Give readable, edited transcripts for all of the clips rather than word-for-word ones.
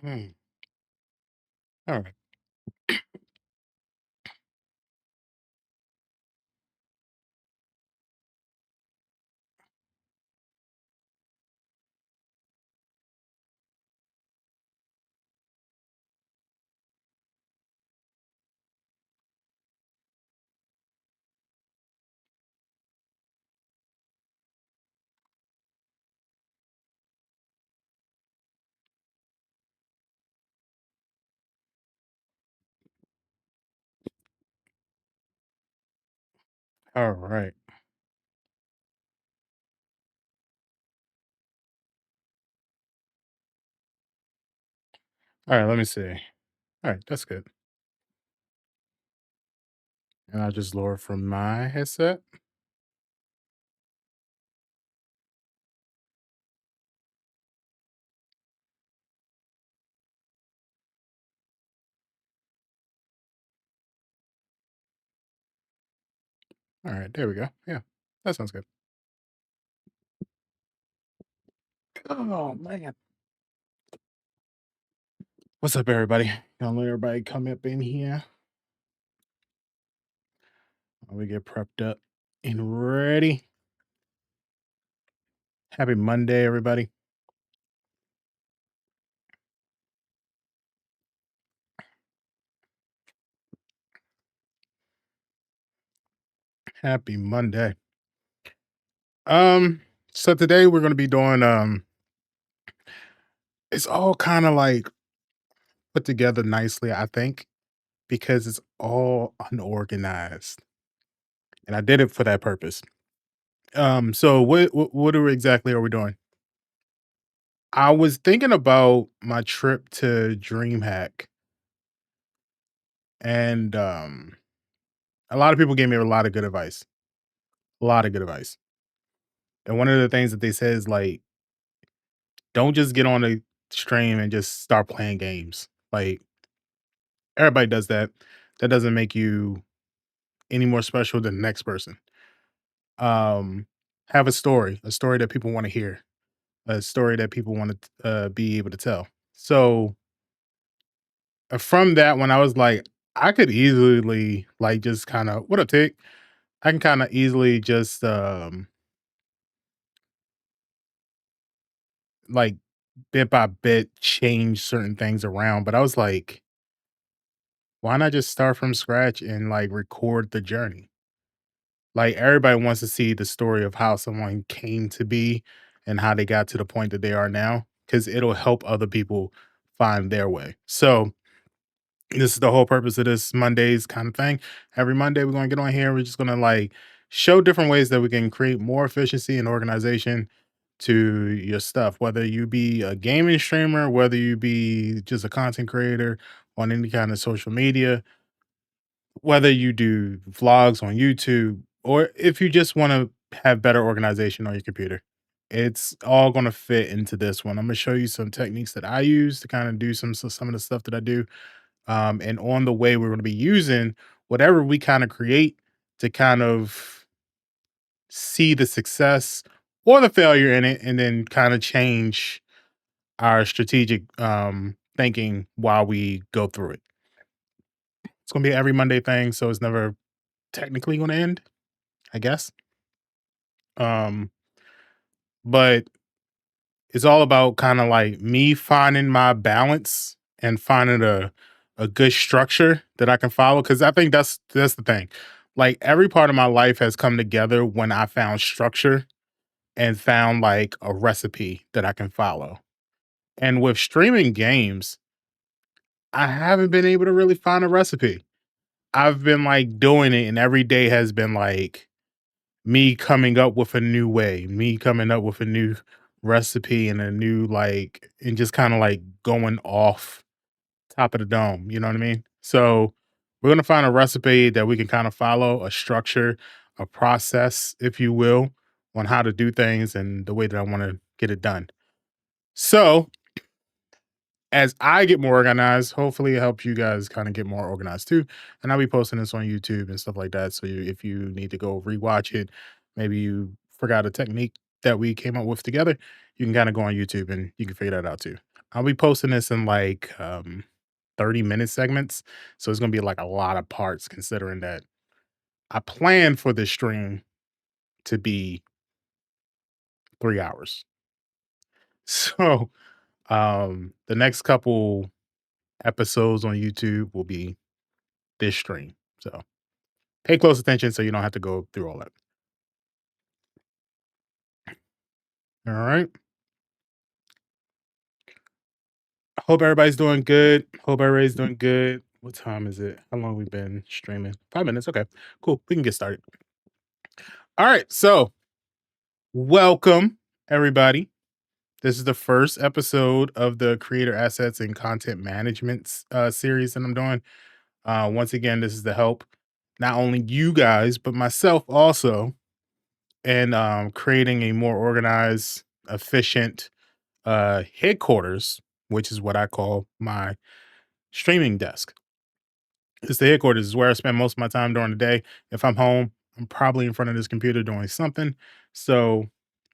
Hmm. All right. All right. All right. Let me see. All right. That's good. And I'll just lower from my headset. All right. There we go. Yeah. That sounds good. Oh, man. What's up, everybody? Gonna let everybody come up in here while we get prepped up and ready. Happy Monday, everybody. Happy Monday. So today we're gonna be doing it's all kind of like put together nicely, I think, because it's all unorganized. And I did it for that purpose. So what exactly are we doing? I was thinking about my trip to DreamHack, and a lot of people gave me a lot of good advice. A lot of good advice. And one of the things that they said is like, don't just get on a stream and just start playing games. Like everybody does that. That doesn't make you any more special than the next person. Um, have a story that people want to hear, a story that people want to be able to tell. So from that one, I was like, I could easily like just kind of what up, Tick? I can kind of easily just like bit by bit change certain things around. But I was like, why not just start from scratch and like record the journey? Like everybody wants to see the story of how someone came to be and how they got to the point that they are now, because it'll help other people find their way. So this is the whole purpose of this Mondays kind of thing. Every Monday, we're going to get on here. We're just going to like show different ways that we can create more efficiency and organization to your stuff, whether you be a gaming streamer, whether you be just a content creator on any kind of social media, whether you do vlogs on YouTube, or if you just want to have better organization on your computer. It's all going to fit into this one. I'm going to show you some techniques that I use to kind of do some of the stuff that I do, and on the way, we're going to be using whatever we kind of create to kind of see the success or the failure in it, and then kind of change our strategic thinking while we go through it. It's going to be an every Monday thing, so it's never technically going to end, I guess. Um, but it's all about kind of like me finding my balance and finding a good structure that I can follow, cuz I think that's the thing. Like every part of my life has come together when I found structure and found like a recipe that I can follow. And with streaming games, I haven't been able to really find a recipe. I've been like doing it and every day has been like me coming up with a new way, me coming up with a new recipe and a new like and just kind of like going off top of the dome, you know what I mean? So we're gonna find a recipe that we can kind of follow, a structure, a process, if you will, on how to do things and the way that I want to get it done. So as I get more organized, hopefully it helps you guys kind of get more organized too. And I'll be posting this on YouTube and stuff like that. So if you need to go rewatch it, maybe you forgot a technique that we came up with together, you can kind of go on YouTube and you can figure that out too. I'll be posting this in like 30-minute segments. So it's gonna be like a lot of parts considering that I plan for this stream to be 3 hours. So the next couple episodes on YouTube will be this stream. So pay close attention so you don't have to go through all that. All right. Hope everybody's doing good. Hope everybody's doing good. What time is it? How long we been streaming? 5 minutes. Okay, cool. We can get started. All right. So welcome everybody. This is the first episode of the Creator Assets and Content Management series that I'm doing. Once again, this is to help not only you guys but myself also in creating a more organized, efficient headquarters, which is what I call my streaming desk. It's the headquarters. Is where I spend most of my time during the day. If I'm home, I'm probably in front of this computer doing something. So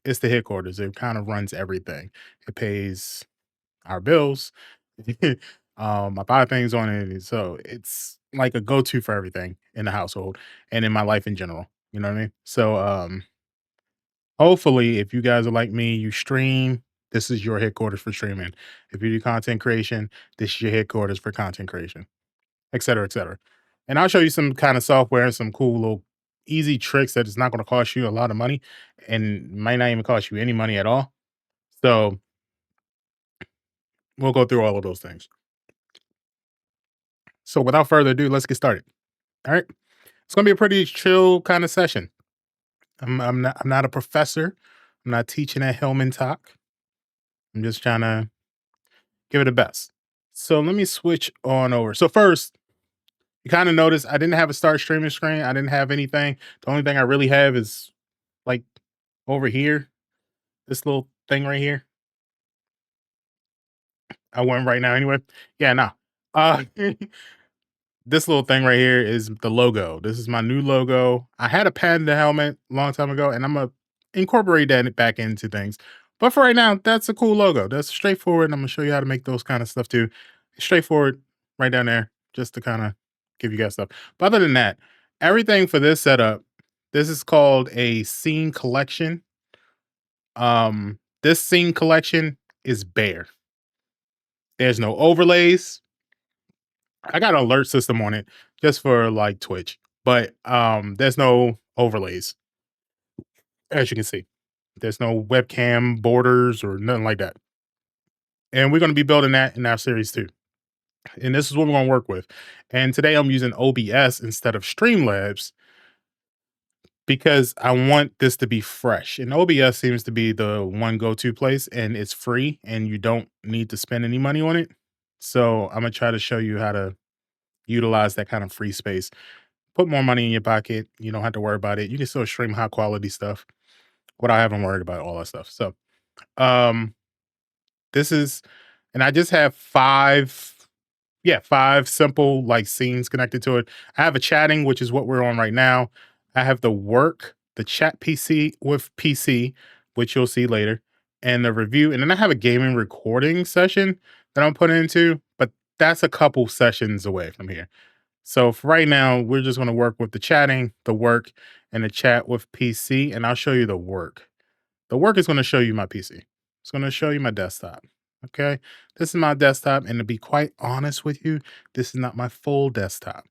it's the headquarters. It kind of runs everything. It pays our bills. I buy things on it. So it's like a go-to for everything in the household and in my life in general. You know what I mean? So hopefully if you guys are like me, you stream, this is your headquarters for streaming. If you do content creation, this is your headquarters for content creation, et cetera, et cetera. And I'll show you some kind of software and some cool little easy tricks that is not going to cost you a lot of money and might not even cost you any money at all. So we'll go through all of those things. So without further ado, let's get started. All right. It's gonna be a pretty chill kind of session. I'm not a professor. I'm not teaching at Hellman Talk. I'm just trying to give it a best. So let me switch on over. So first, you kind of notice I didn't have a start streaming screen. I didn't have anything. The only thing I really have is like over here, this little thing right here. I went right now anyway. Yeah, no. This little thing right here is the logo. This is my new logo. I had a Panda helmet a long time ago, and I'm gonna incorporate that back into things. But for right now, that's a cool logo. That's straightforward. And I'm gonna show you how to make those kind of stuff too. Straightforward, right down there, just to kind of give you guys stuff. But other than that, everything for this setup, this is called a scene collection. This scene collection is bare. There's no overlays. I got an alert system on it just for like Twitch, but there's no overlays, as you can see. There's no webcam borders or nothing like that. And we're going to be building that in our series too. And this is what we're going to work with. And today I'm using OBS instead of Streamlabs because I want this to be fresh. And OBS seems to be the one go-to place, and it's free and you don't need to spend any money on it. So I'm going to try to show you how to utilize that kind of free space. Put more money in your pocket. You don't have to worry about it. You can still stream high quality stuff without having worried about all that stuff. So, um, this is, and I just have five simple like scenes connected to it. I have a chatting, which is what we're on right now. I have the work, the chat PC with PC, which you'll see later, and the review. And then I have a gaming recording session that I'm putting into, but that's a couple sessions away from here. So for right now, we're just going to work with the chatting, the work, and the chat with PC, and I'll show you the work. The work is going to show you my PC. It's going to show you my desktop. Okay, this is my desktop, and to be quite honest with you, this is not my full desktop.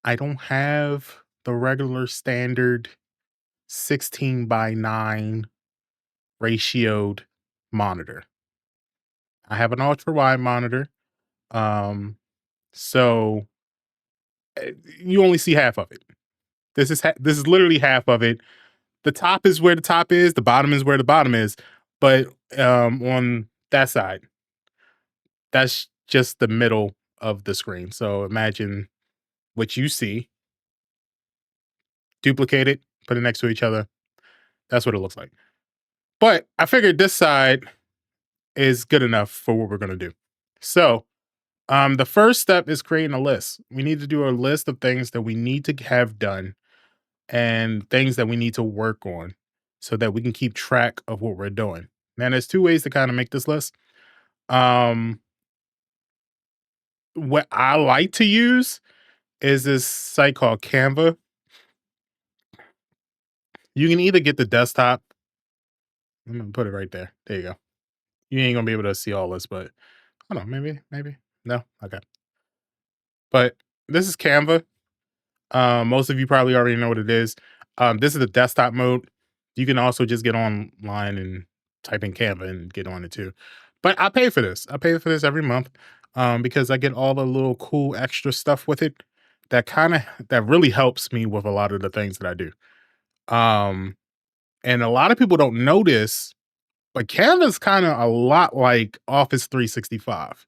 I don't have the regular standard 16:9 ratioed monitor. I have an ultra wide monitor. Um, so you only see half of it. This is literally half of it. The top is where the top is, the bottom is where the bottom is. But on that side, that's just the middle of the screen. So imagine what you see, duplicate it, put it next to each other. That's what it looks like. But I figured this side is good enough for what we're gonna do. So the first step is creating a list. We need to do a list of things that we need to have done and things that we need to work on so that we can keep track of what we're doing. Now, there's two ways to kind of make this list. Um, what I like to use is this site called Canva. You can either get the desktop. I'm gonna put it right there. There you go. You ain't gonna be able to see all this, but hold on, maybe. No? Okay. But this is Canva. Most of you probably already know what it is. This is the desktop mode. You can also just get online and type in Canva and get on it too. But I pay for this. I pay for this every month because I get all the little cool extra stuff with it that really helps me with a lot of the things that I do. Um, and a lot of people don't know this, but Canva's kind of a lot like Office 365.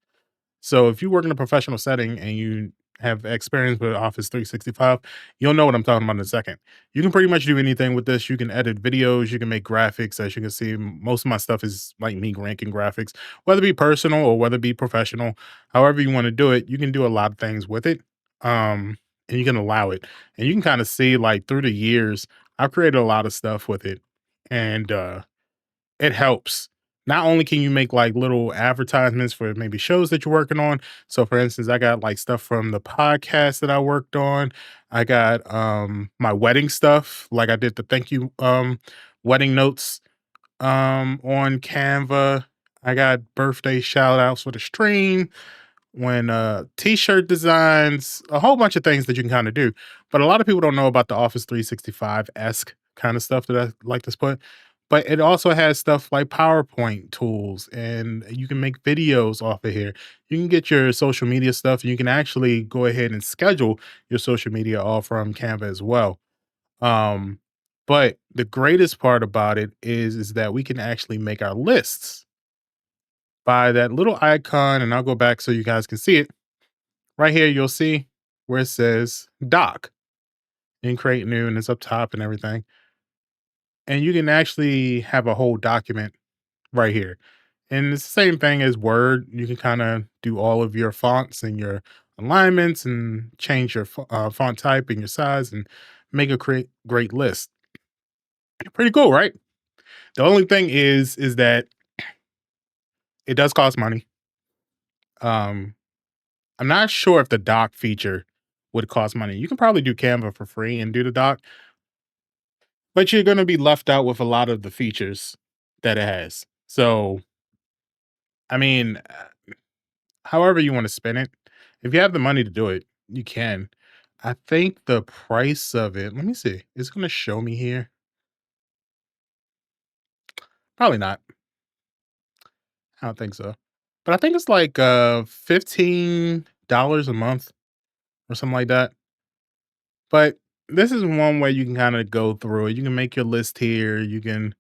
So if you work in a professional setting and you have experience with Office 365, you'll know what I'm talking about in a second. You can pretty much do anything with this. You can edit videos, you can make graphics. As you can see, most of my stuff is like me ranking graphics, whether it be personal or whether it be professional. However you want to do it, you can do a lot of things with it. And you can allow it. And you can kind of see like through the years, I've created a lot of stuff with it. And it helps. Not only can you make like little advertisements for maybe shows that you're working on. So for instance, I got like stuff from the podcast that I worked on. I got my wedding stuff. Like I did the thank you wedding notes on Canva. I got birthday shout outs for the stream, when t-shirt designs, a whole bunch of things that you can kind of do. But a lot of people don't know about the Office 365-esque kind of stuff that I like to put. But it also has stuff like PowerPoint tools, and you can make videos off of here. You can get your social media stuff. You can actually go ahead and schedule your social media all from Canva as well. Um, but the greatest part about it is that we can actually make our lists by that little icon, and I'll go back so you guys can see it. Right here, you'll see where it says doc and create new, and it's up top and everything. And you can actually have a whole document right here. And it's the same thing as Word. You can kind of do all of your fonts and your alignments and change your font type and your size and make a great list. Pretty cool, right? The only thing is that it does cost money. Um, I'm not sure if the doc feature would cost money. You can probably do Canva for free and do the doc, but you're going to be left out with a lot of the features that it has. So, I mean, however you want to spend it, if you have the money to do it, you can. I think the price of it, let me see, it's going to show me here. Probably not. I don't think so. But I think it's like $15 a month or something like that. But this is one way you can kind of go through it. You can make your list here. You can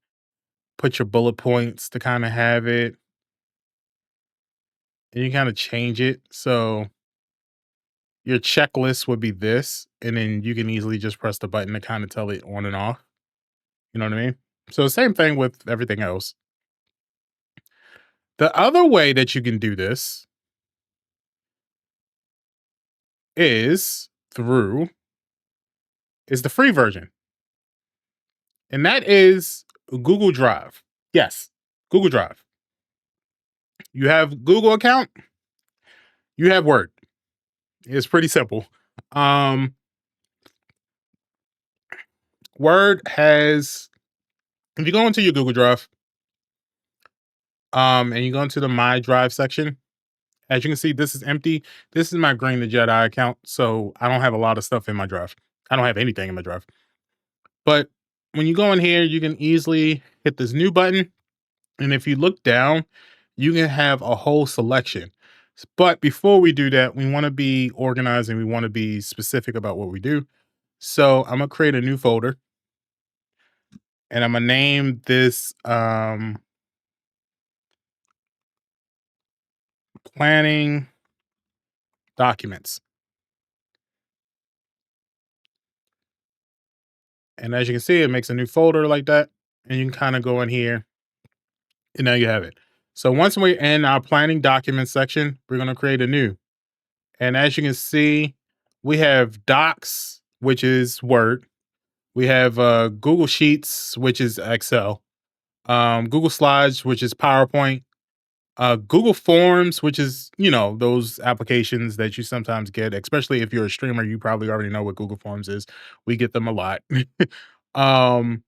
put your bullet points to kind of have it, and you kind of change it. So your checklist would be this, and then you can easily just press the button to kind of tell it on and off. You know what I mean? So same thing with everything else. The other way that you can do this is through is the free version. And that is Google Drive. Yes, Google Drive. You have Google account, you have Word. It's pretty simple. Um Word has, if you go into your Google Drive, and you go into the My Drive section, as you can see, this is empty. This is my Green the Jedi account, so I don't have a lot of stuff in my drive. I don't have anything in my drive. But when you go in here, you can easily hit this new button, and if you look down, you can have a whole selection. But before we do that, we want to be organized and we want to be specific about what we do. So I'm gonna create a new folder, and I'm gonna name this planning documents. And as you can see, it makes a new folder like that. And you can kind of go in here, and now you have it. So once we're in our planning documents section, we're going to create a new. And as you can see, we have Docs, which is Word. We have Google Sheets, which is Excel. Google Slides, which is PowerPoint. Google Forms, which is, those applications that you sometimes get, especially if you're a streamer, you probably already know what Google Forms is. We get them a lot. um,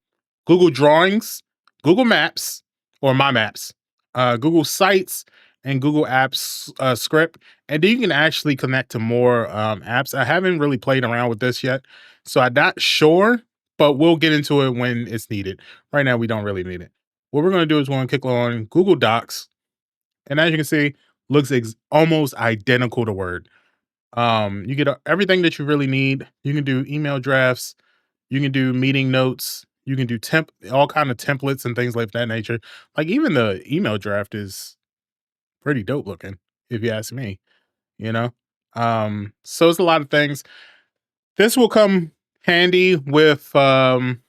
Google Drawings, Google Maps or My Maps, Google Sites, and Google Apps script. And then you can actually connect to more apps. I haven't really played around with this yet, so I'm not sure, but we'll get into it when it's needed. Right now, we don't really need it. What we're going to do is we're going to click on Google Docs, and as you can see, looks almost identical to Word. You get everything that you really need. You can do email drafts, you can do meeting notes, you can do all kind of templates and things like that nature. Like even the email draft is pretty dope looking, if you ask me. You know, so it's a lot of things. This will come handy with pretty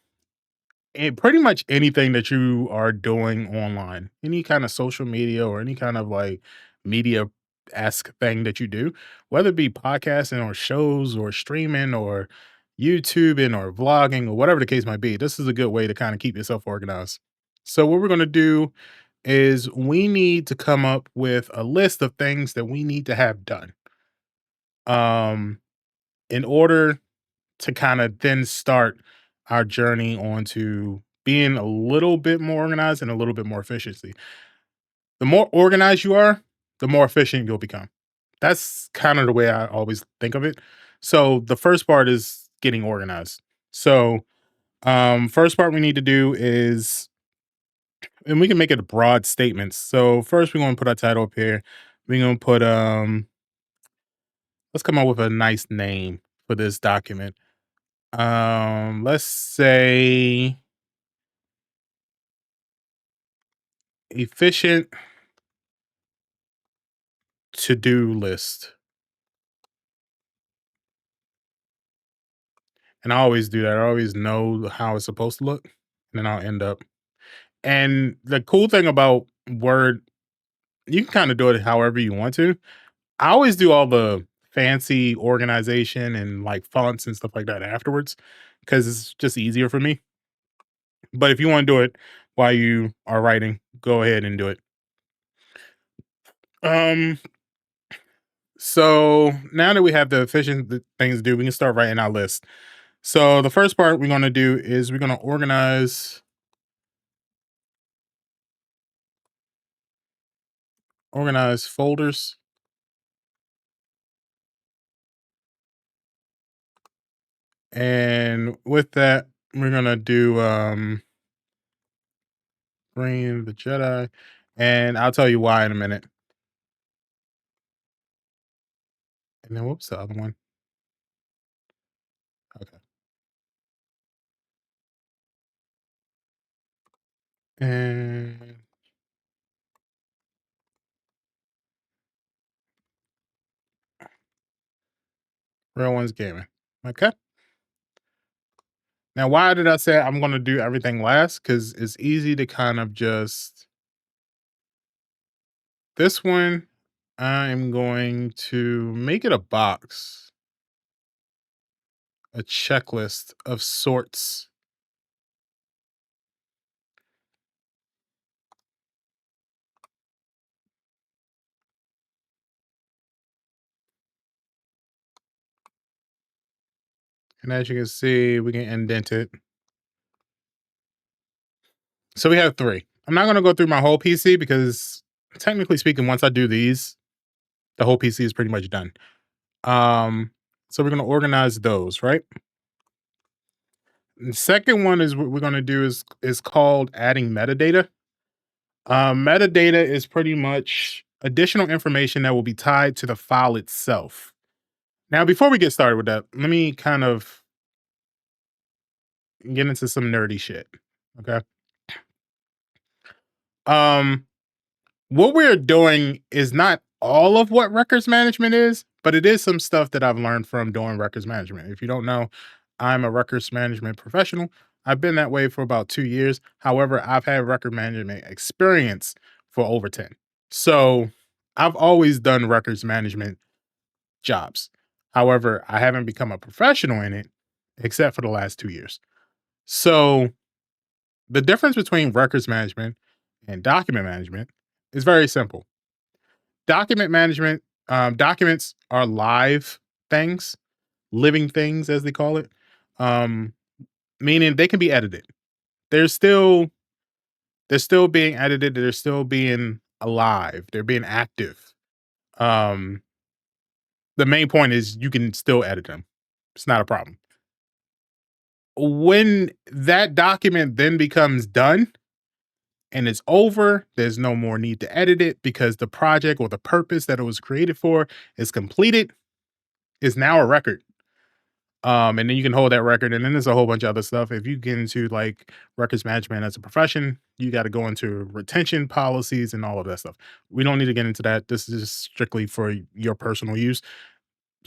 much anything that you are doing online, any kind of social media or any kind of like media esque thing that you do, whether it be podcasting or shows or streaming or YouTubing or vlogging or whatever the case might be. This is a good way to kind of keep yourself organized. So, what we're going to do is we need to come up with a list of things that we need to have done um, in order to kind of then start our journey onto being a little bit more organized and a little bit more efficiency. The more organized you are, the more efficient you'll become. That's kind of the way I always think of it. So the first part is getting organized. So first part we need to do is, and we can make it a broad statements. So first we're going to put our title up here. We're going to put let's come up with a nice name for this document. Let's say efficient to-do list. And I always do that. I always know how it's supposed to look, and then I'll end up. And the cool thing about Word, you can kind of do it however you want to. I always do all the fancy organization and like fonts and stuff like that afterwards because it's just easier for me. But if you want to do it while you are writing, go ahead and do it. Um, so now that we have the efficient things to do, we can start writing our list. So the first part we're going to do is we're going to organize folders. And with that, we're going to do Green the Jedi. And I'll tell you why in a minute. And then whoops, the other one. Okay. And real one's gaming. Okay. Now, why did I say I'm going to do everything last? Because it's easy to kind of just. This one, I'm going to make it a box, a checklist of sorts. And as you can see, we can indent it. So we have 3. I'm not going to go through my whole PC because technically speaking, once I do these, the whole PC is pretty much done. So we're going to organize those, right? The second one is what we're going to do is called adding metadata. Metadata is pretty much additional information that will be tied to the file itself. Now, before we get started with that, let me kind of get into some nerdy shit. Okay. Um, what we're doing is not all of what records management is, but it is some stuff that I've learned from doing records management. If you don't know, I'm a records management professional. I've been that way for about 2 years. However, I've had record management experience for over 10. So I've always done records management jobs. However, I haven't become a professional in it except for the last 2 years. So the difference between records management and document management is very simple. document management, documents are live things, living things as they call it. Um, Meaning they can be edited. They're still they're still being edited, they're still being alive, they're being active. Um, the main point is you can still edit them. It's not a problem. When that document then becomes done and it's over, there's no more need to edit it because the project or the purpose that it was created for is completed, is now a record. And then you can hold that record, and then there's a whole bunch of other stuff. If you get into like records management as a profession, you got to go into retention policies and all of that stuff. We don't need to get into that. This is strictly for your personal use.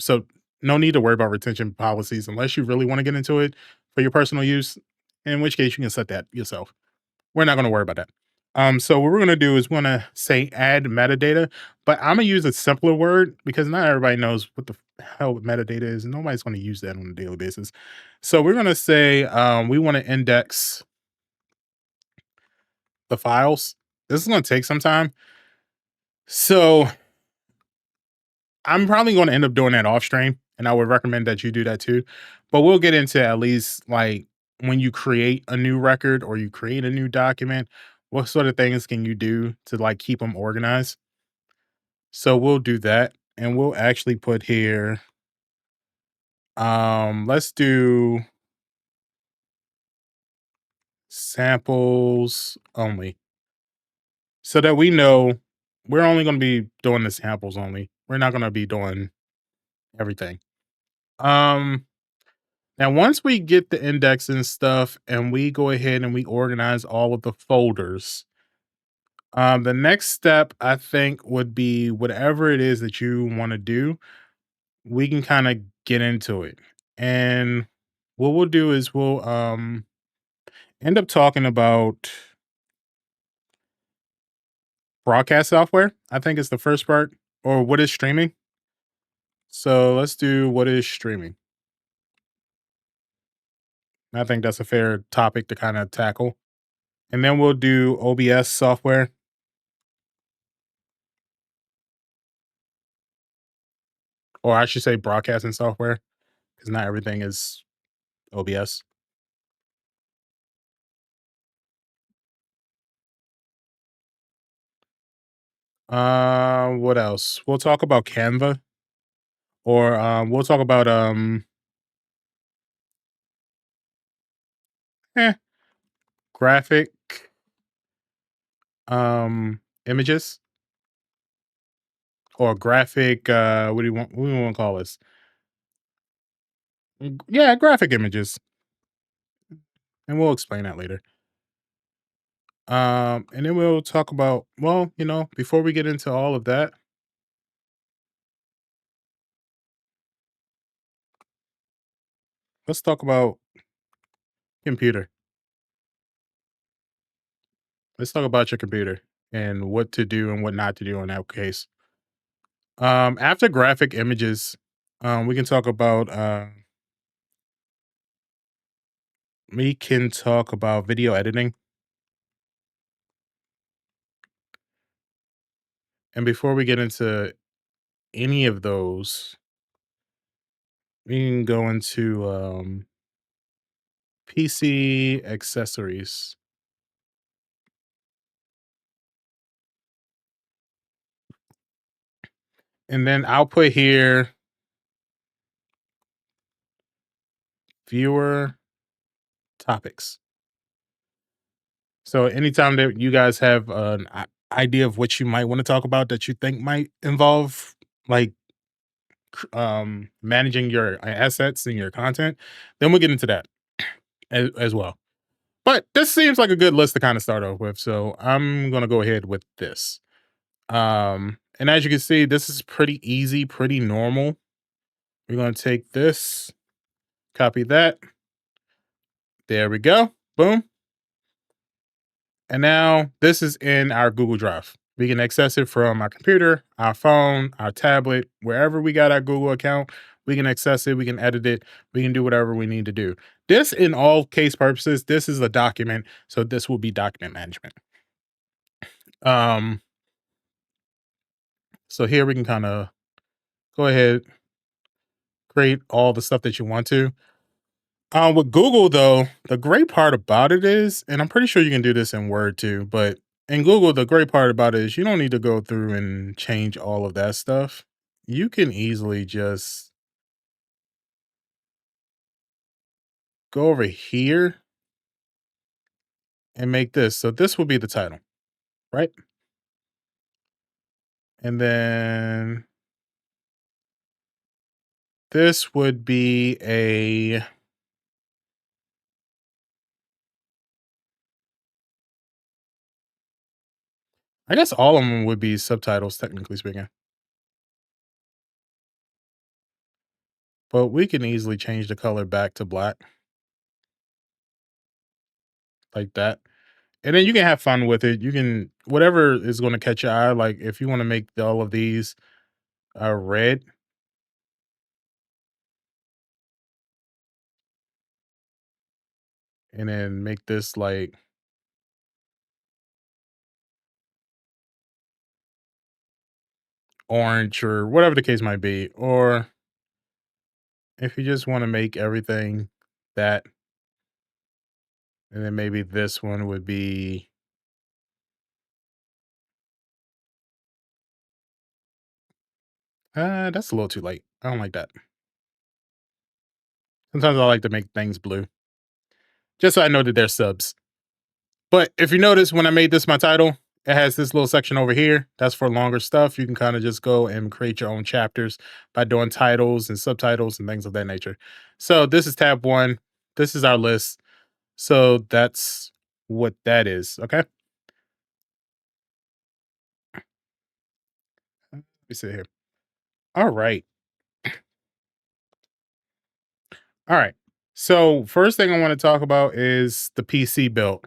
So no need to worry about retention policies unless you really want to get into it for your personal use, in which case you can set that yourself. We're not going to worry about that. So what we're going to do is we're going to say add metadata, but I'm going to use a simpler word because not everybody knows what the hell metadata is, and nobody's going to use that on a daily basis. So we're going to say we want to index the files. This is going to take some time. So I'm probably going to end up doing that off stream, and I would recommend that you do that too. But we'll get into at least like when you create a new record or you create a new document, what sort of things can you do to like keep them organized? So we'll do that, and we'll actually put here let's do samples only so that we know we're only going to be doing the samples only. We're not going to be doing everything. Um Now, once we get the index and stuff and we go ahead and we organize all of the folders, the next step I think would be whatever it is that you want to do, we can kind of get into it. And what we'll do is we'll end up talking about broadcast software. I think is the first part, or what is streaming. So let's do what is streaming. I think that's a fair topic to kind of tackle. And then we'll do OBS software. Or I should say broadcasting software, because not everything is OBS. What else? We'll talk about Canva, or we'll talk about eh, graphic images or graphic. What do you want? What do we want to call this? Yeah, graphic images, and we'll explain that later. And then we'll talk about, well, before we get into all of that, let's talk about computer. Let's talk about your computer and what to do and what not to do in that case. After graphic images, we can talk about video editing. And before we get into any of those, we can go into PC accessories. And then I'll put here viewer topics. So anytime that you guys have an idea of what you might want to talk about that you think might involve like managing your assets and your content, then we'll get into that as well. But this seems like a good list to kind of start off with. So I'm going to go ahead with this. And as you can see, this is pretty easy, pretty normal. We're going to take this, copy that. There we go. Boom. And now this is in our Google Drive. We can access it from our computer, our phone, our tablet, wherever we got our Google account. We can access it. We can edit it. We can do whatever we need to do. This, in all case purposes, this is a document. So this will be document management. Um, So here we can kind of go ahead, create all the stuff that you want to. With Google though, the great part about it is, and I'm pretty sure you can do this in Word too, but in Google, the great part about it is you don't need to go through and change all of that stuff. You can easily just go over here and make this. So this will be the title, right? And then this would be I guess all of them would be subtitles, technically speaking. But we can easily change the color back to black like that. And then you can have fun with it. You can whatever is going to catch your eye. Like if you want to make all of these red, and then make this like orange or whatever the case might be. Or if you just want to make everything that, and then maybe this one would be that's a little too light. I don't like that. Sometimes I like to make things blue. Just so I know that they're subs. But if you notice when I made this my title, it has this little section over here. That's for longer stuff. You can kind of just go and create your own chapters by doing titles and subtitles and things of that nature. So this is tab 1. This is our list. So that's what that is. Okay. Let me see here. All right. All right. So first thing I want to talk about is the PC build.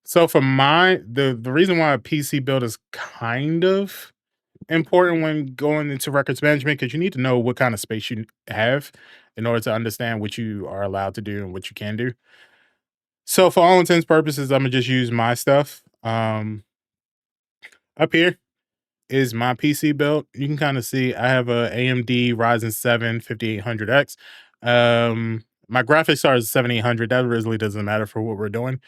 So for the reason why a PC build is kind of important when going into records management because you need to know what kind of space you have in order to understand what you are allowed to do and what you can do. So for all intents purposes, I'm gonna just use my stuff. Up here is my PC build. You can kind of see I have a AMD Ryzen 7 5800X. My graphics card is 7800. That really doesn't matter for what we're doing.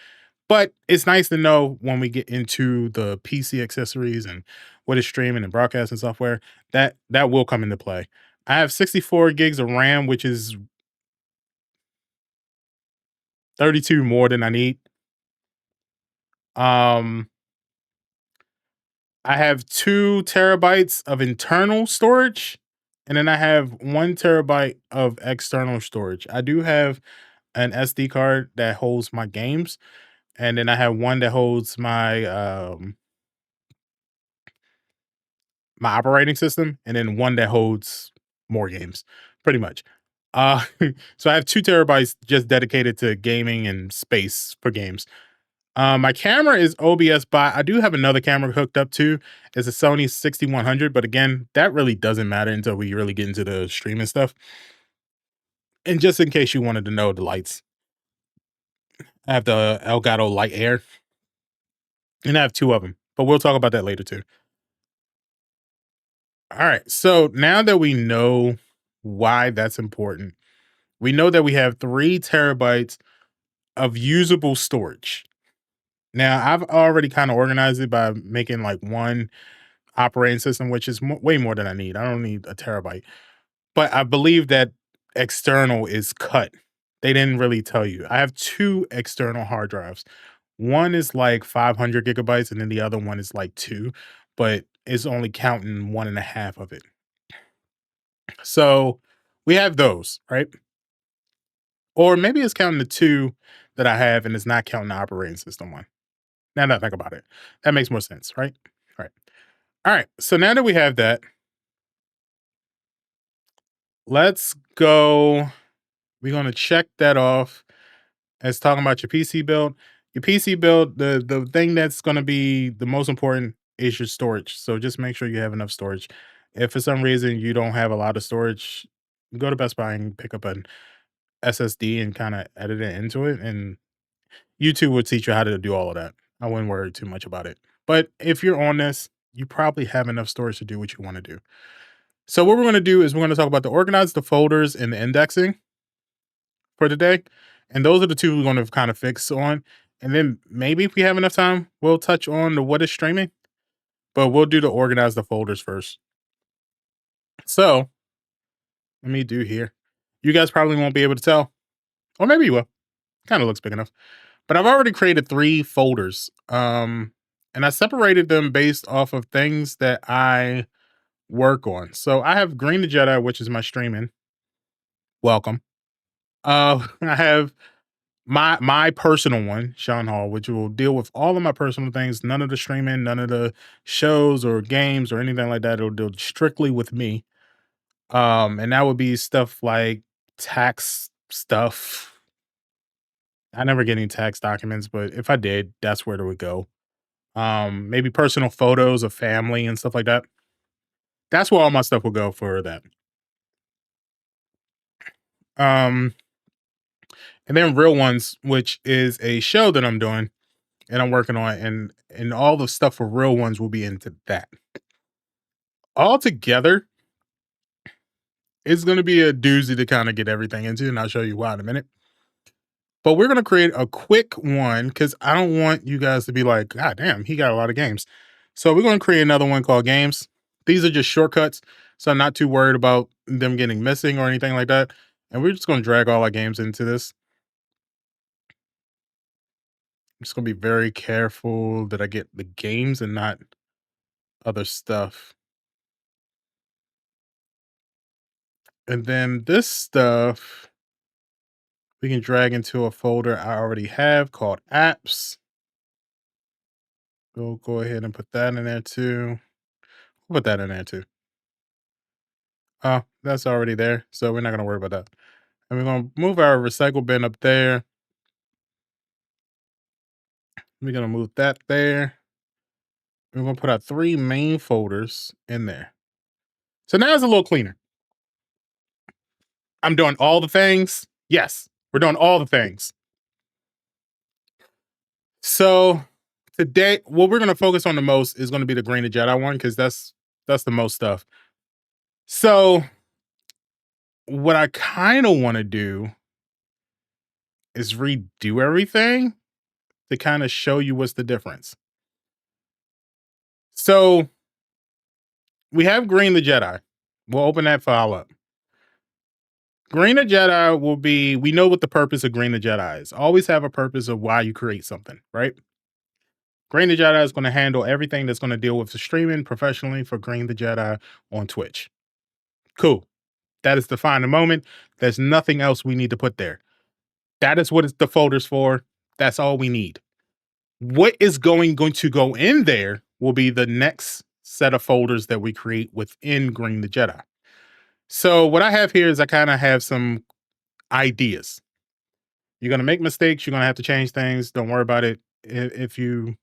But it's nice to know when we get into the PC accessories and what is streaming and broadcasting software that will come into play. I have 64 gigs of RAM, which is 32 more than I need. Um, I have 2 terabytes of internal storage, and then I have 1 terabyte of external storage. I do have an SD card that holds my games, and then I have one that holds my operating system, and then one that holds more games, pretty much. Uh, so I have 2 terabytes just dedicated to gaming and space for games. My camera is OBS, but I do have another camera hooked up too. It's a Sony 6100, but again, that really doesn't matter until we really get into the streaming stuff. And just in case you wanted to know the lights, I have the Elgato Light Air, and I have 2 of them, but we'll talk about that later too. All right, so now that we know why that's important, we know that we have 3 terabytes of usable storage. Now, I've already kind of organized it by making like one operating system, which is way more than I need. I don't need a terabyte, but I believe that external is cut. They didn't really tell you. I have 2 external hard drives. One is like 500 gigabytes, and then the other one is like 2, but it's only counting 1.5 of it. So we have those, right? Or maybe it's counting the 2 that I have and it's not counting the operating system one. Now that I think about it, that makes more sense, right? Right. All right. So now that we have that, let's go. We're going to check that off as talking about your PC build. Your PC build, the thing that's going to be the most important is your storage. So just make sure you have enough storage. If for some reason you don't have a lot of storage, go to Best Buy and pick up an SSD and kind of edit it into it. And YouTube will teach you how to do all of that. I wouldn't worry too much about it. But if you're on this, you probably have enough storage to do what you want to do. So what we're going to do is we're going to talk about the organize the folders and the indexing for today. And those are the two we're going to kind of fix on. And then maybe if we have enough time, we'll touch on the what is streaming, but we'll do the organize the folders first. So let me do here. You guys probably won't be able to tell, or maybe you will. Kind of looks big enough. But I've already created 3 folders. And I separated them based off of things that I work on. So I have Green the Jedi, which is my streaming. Welcome. I have my personal one, Sean Hall, which will deal with all of my personal things, none of the streaming, none of the shows or games or anything like that. It'll deal strictly with me. And that would be stuff like tax stuff. I never get any tax documents, but if I did, that's where it would go. Maybe personal photos of family and stuff like that. That's where all my stuff will go for that. Um, and then Real Ones, which is a show that I'm doing and I'm working on, and all the stuff for Real Ones will be into that. All together, it's going to be a doozy to kind of get everything into, and I'll show you why in a minute. But we're going to create a quick one because I don't want you guys to be like, God damn, he got a lot of games. So we're going to create another one called Games. These are just shortcuts, so I'm not too worried about them getting missing or anything like that. And we're just going to drag all our games into this. I'm just going to be very careful that I get the games and not other stuff. And then this stuff we can drag into a folder I already have called apps. We'll go ahead and put that in there too. We'll put that in there too. Oh, that's already there, so we're not going to worry about that. And we're going to move our recycle bin up there. We're going to move that there. We're going to put our 3 main folders in there. So now it's a little cleaner. I'm doing all the things. Yes, we're doing all the things. So today, what we're going to focus on the most is going to be the Green the Jedi one because that's the most stuff. So what I kind of want to do is redo everything to kind of show you what's the difference. So we have Green the Jedi. We'll open that file up. Green the Jedi will be, we know what the purpose of Green the Jedi is. Always have a purpose of why you create something, right? Green the Jedi is going to handle everything that's going to deal with the streaming professionally for Green the Jedi on Twitch. Cool. That is the final moment. There's nothing else we need to put there. That is what the folder's for. That's all we need. What is going to go in there will be the next set of folders that we create within Green the Jedi. So what I have here is I kind of have some ideas. You're going to make mistakes. You're going to have to change things. Don't worry about it. If you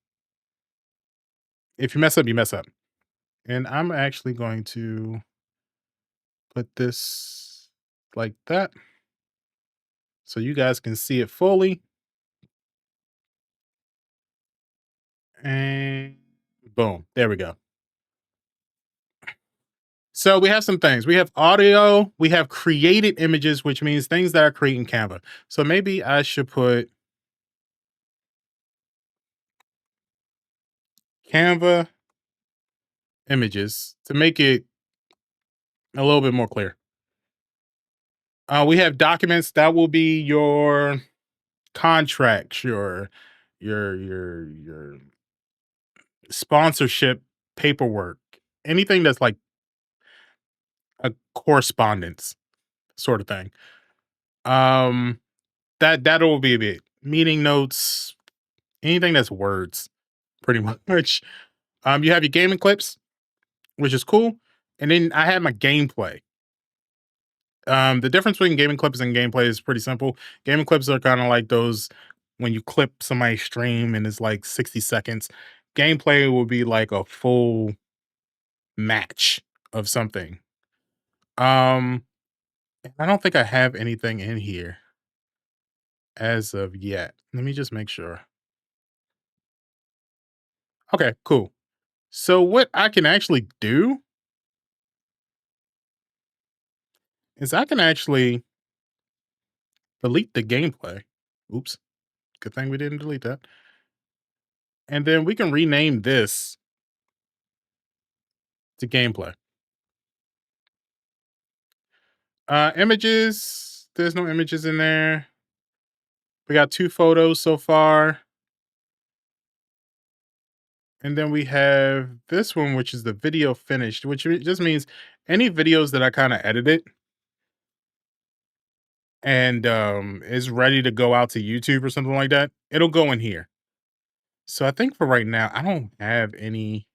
mess up, you mess up. And I'm actually going to put this like that so you guys can see it fully. And boom, there we go. So we have some things. We have audio, we have created images, which means things that are created in Canva. So maybe I should put Canva images to make it a little bit more clear. We have documents that will be your contracts, your sponsorship paperwork, anything that's like a correspondence sort of thing. That'll be a bit meeting notes, anything that's words, pretty much. You have your gaming clips, which is cool, and then I have my gameplay. The difference between gaming clips and gameplay is pretty simple. Gaming clips are kind of like those when you clip somebody's stream and it's like 60 seconds. Gameplay will be like a full match of something. I don't think I have anything in here as of yet. Let me just make sure. Okay, cool. So what I can actually do is I can actually delete the gameplay. Oops. Good thing we didn't delete that. And then we can rename this to gameplay. Images. There's no images in there. We got 2 photos so far. And then we have this one, which is the video finished, which just means any videos that I kind of edited and is ready to go out to YouTube or something like that, it'll go in here. So I think for right now, I don't have any.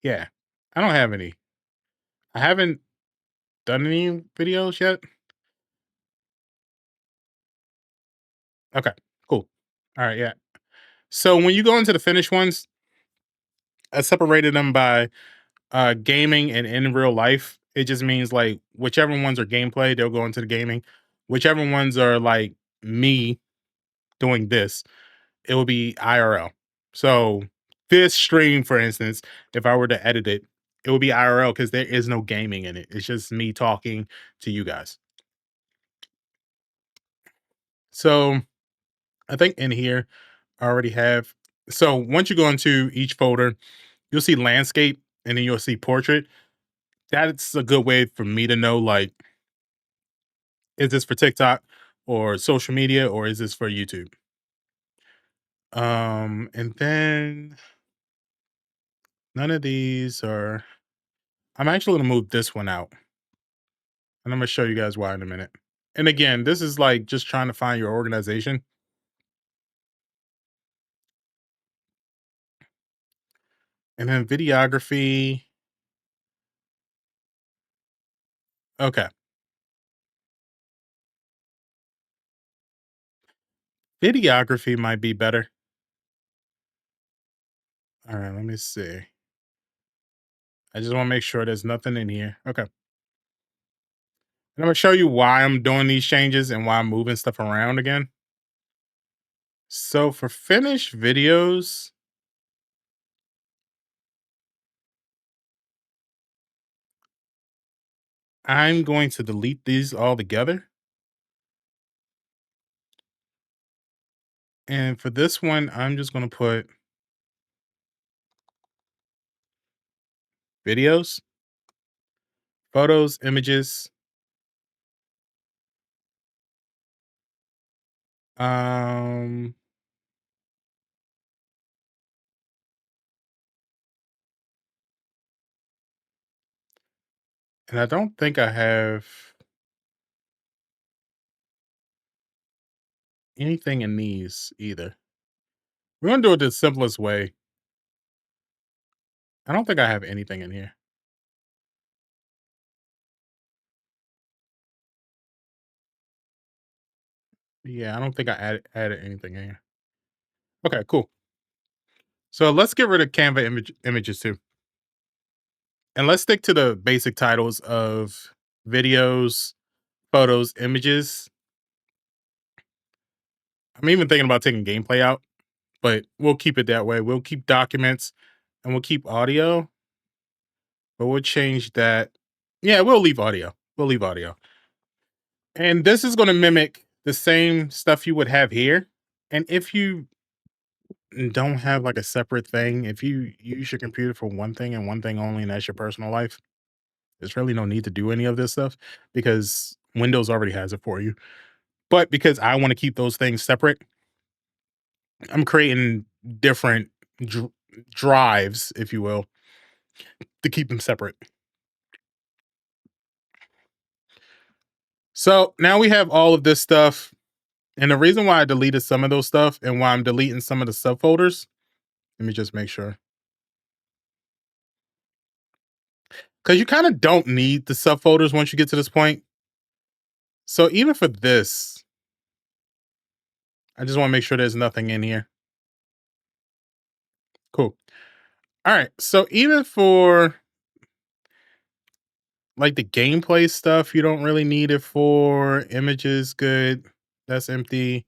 Yeah, I don't have any. I haven't done any videos yet. Okay, cool. All right, yeah. So when you go into the finished ones, I separated them by gaming and in real life. It just means like whichever ones are gameplay, they'll go into the gaming. Whichever ones are like me doing this, it will be IRL. So this stream, for instance, if I were to edit it, it would be IRL because there is no gaming in it. It's just me talking to you guys. So I think in here I already have. So once you go into each folder, you'll see landscape and then you'll see portrait. That's a good way for me to know like, is this for TikTok or social media or is this for YouTube? And then none of these are. I'm actually gonna move this one out, and I'm gonna show you guys why in a minute. And again, this is like just trying to find your organization. And then videography. Okay. Videography might be better. All right, let me see. I just want to make sure there's nothing in here. Okay. And I'm gonna show you why I'm doing these changes and why I'm moving stuff around again. So for finished videos, I'm going to delete these all together. And for this one, I'm just going to put videos, photos, images. Um, and I don't think I have anything in these either. We're going to do it the simplest way. I don't think I have anything in here. Yeah, I don't think I added anything in here. Okay, cool. So let's get rid of Canva images too. And let's stick to the basic titles of videos, photos, images. I'm even thinking about taking gameplay out, but we'll keep it that way. We'll keep documents and we'll keep audio, but we'll change that. Yeah, we'll leave audio. We'll leave audio. And this is going to mimic the same stuff you would have here. And if you don't have like a separate thing, if you use your computer for one thing and one thing only, and that's your personal life, there's really no need to do any of this stuff because Windows already has it for you. But because I want to keep those things separate, I'm creating different drives, if you will, to keep them separate. So now we have all of this stuff. And the reason why I deleted some of those stuff and why I'm deleting some of the subfolders, let me just make sure. Because you kind of don't need the subfolders once you get to this point. So even for this, I just want to make sure there's nothing in here. Cool. All right. So even for like the gameplay stuff, you don't really need it for images. Good. That's empty.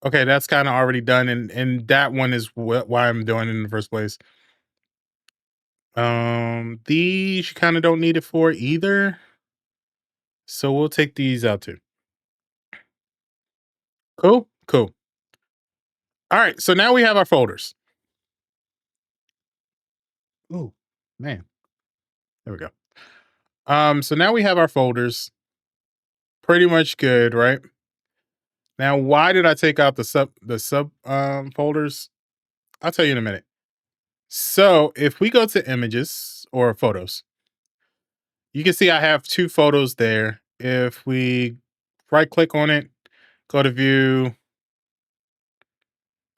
Okay, that's kinda already done, and that one is why I'm doing it in the first place. These you kinda don't need it for either, so we'll take these out too. Cool? Cool. Alright, so now we have our folders. Ooh, man. There we go. So now we have our folders. Pretty much good, right? Now, why did I take out the sub folders? I'll tell you in a minute. So if we go to images or photos, you can see I have two photos there. If we right click on it, go to view.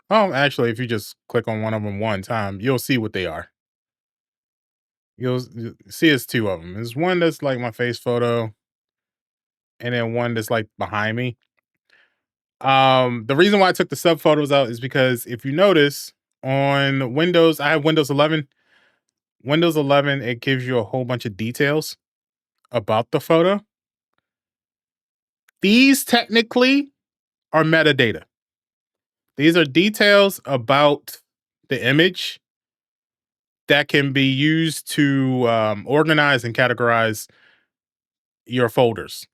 Oh, actually, if you just click on one of them one time, you'll see what they are. You'll see it's two of them. There's one that's like my face photo, and then one that's like behind me. The reason why I took the sub photos out is because if you notice on Windows, I have Windows 11. Windows 11, it gives you a whole bunch of details about the photo. These technically are metadata. These are details about the image that can be used to organize and categorize your folders.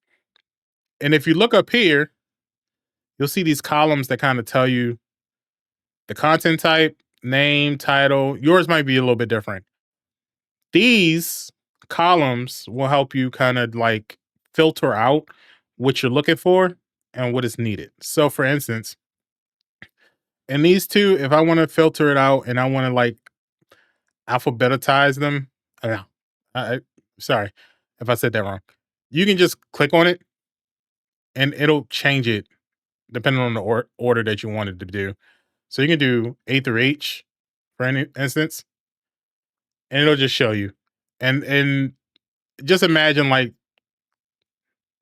And if you look up here, you'll see these columns that kind of tell you the content type, name, title. Yours might be a little bit different. These columns will help you kind of like filter out what you're looking for and what is needed. So, for instance, in these two, if I want to filter it out and I want to like alphabetize them, uh, sorry if I said that wrong. You can just click on it and it'll change it depending on the order that you wanted to do. So you can do A through H for any instance, and it'll just show you. And just imagine like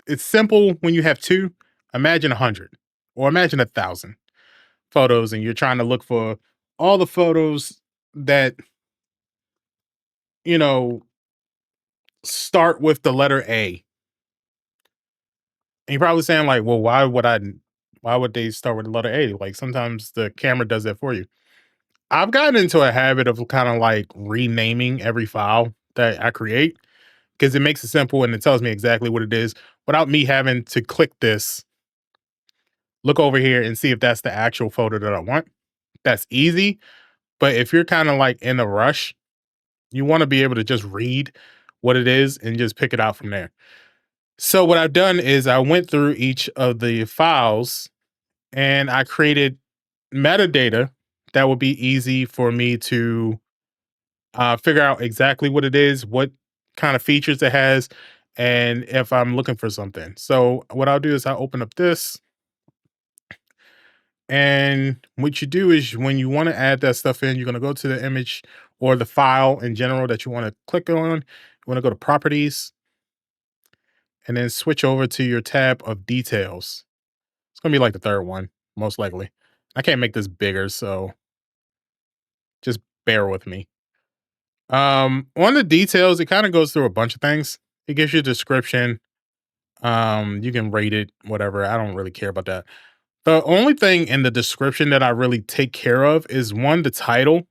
it's simple when you have two. Imagine 100 or imagine 1,000 photos, and you're trying to look for all the photos that you know start with the letter A. And you're probably saying like, well, why would they start with the letter A? Like sometimes the camera does that for you. I've gotten into a habit of kind of like renaming every file that I create because it makes it simple and it tells me exactly what it is without me having to click this, look over here and see if that's the actual photo that I want. That's easy. But if you're kind of like in a rush, you want to be able to just read what it is and just pick it out from there. So what I've done is I went through each of the files and I created metadata that would be easy for me to figure out exactly what it is, what kind of features it has, and if I'm looking for something. So what I'll do is I'll open up this, and what you do is when you want to add that stuff in, you're going to go to the image or the file in general that you want to click on. You want to go to properties and then switch over to your tab of details. It's going to be like the third one, most likely. I can't make this bigger, so just bear with me. On the details, it kind of goes through a bunch of things. It gives you a description. You can rate it, whatever. I don't really care about that. The only thing in the description that I really take care of is one, the title,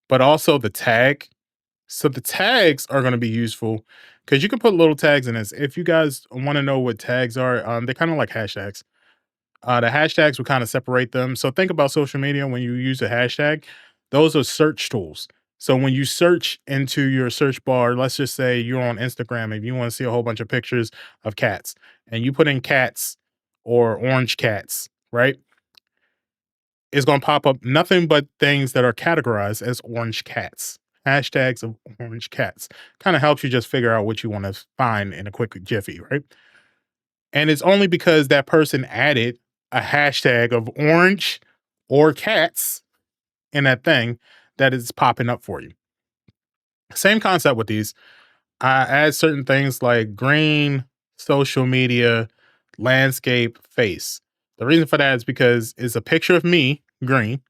but also the tag. So the tags are going to be useful because you can put little tags in this. If you guys want to know what tags are, they're kind of like hashtags. The hashtags will kind of separate them. So think about social media when you use a hashtag, those are search tools. So when you search into your search bar, let's just say you're on Instagram and you want to see a whole bunch of pictures of cats and you put in cats or orange cats, right? It's going to pop up nothing but things that are categorized as orange cats. Hashtags of orange cats kind of helps you just figure out what you want to find in a quick jiffy, right? And it's only because that person added a hashtag of orange or cats in that thing that is popping up for you. Same concept with these. I add certain things like green, social media, landscape, face. The reason for that is because it's a picture of me, green.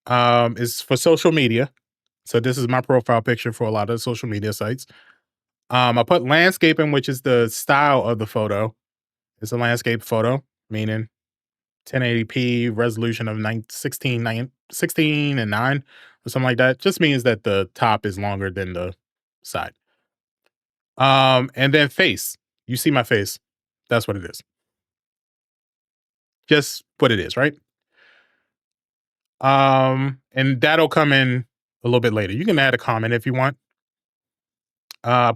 Is for social media. So this is my profile picture for a lot of social media sites. I put landscaping, which is the style of the photo. It's a landscape photo, meaning 1080p resolution of 16 and 9 or something like that. Just means that the top is longer than the side. And then face. You see my face. That's what it is. Just what it is, right? And that'll come in a little bit later. You can add a comment if you want.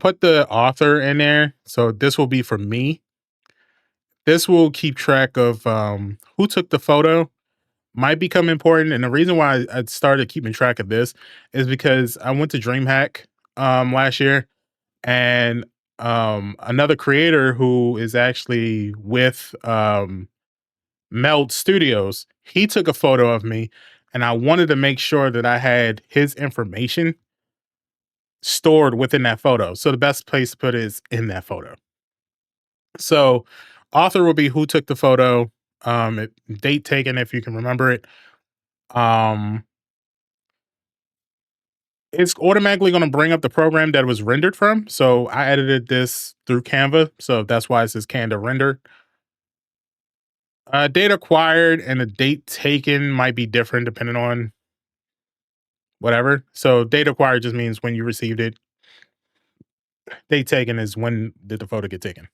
Put the author in there. So this will be for me. This will keep track of who took the photo. Might become important. And the reason why I started keeping track of this is because I went to DreamHack last year, and another creator who is actually with Meld Studios, he took a photo of me, and I wanted to make sure that I had his information stored within that photo. So the best place to put it is in that photo. So author will be who took the photo, date taken if you can remember it. Um, it's automatically going to bring up the program that it was rendered from. So I edited this through Canva. So that's why it says Canva render. Date acquired and the date taken might be different depending on whatever. So date acquired just means when you received it. Date taken is when did the photo get taken.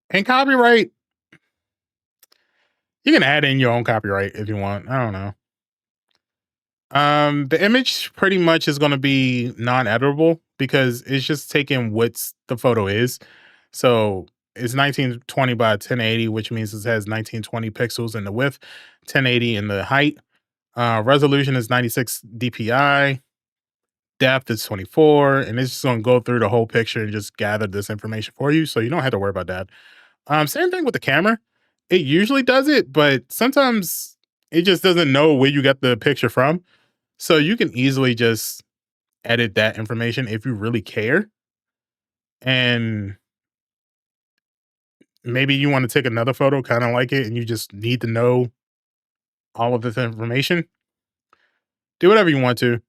And copyright, you can add in your own copyright if you want. I don't know. The image pretty much is going to be non-editable because it's just taking what the photo is. So it's 1920 by 1080, which means it has 1920 pixels in the width, 1080 in the height. Resolution is 96 dpi. Depth is 24, and it's just going to go through the whole picture and just gather this information for you, so you don't have to worry about that. Same thing with the camera. It usually does it, but sometimes it just doesn't know where you got the picture from. So you can easily just edit that information if you really care. And maybe you want to take another photo kind of like it and you just need to know all of this information. Do whatever you want to.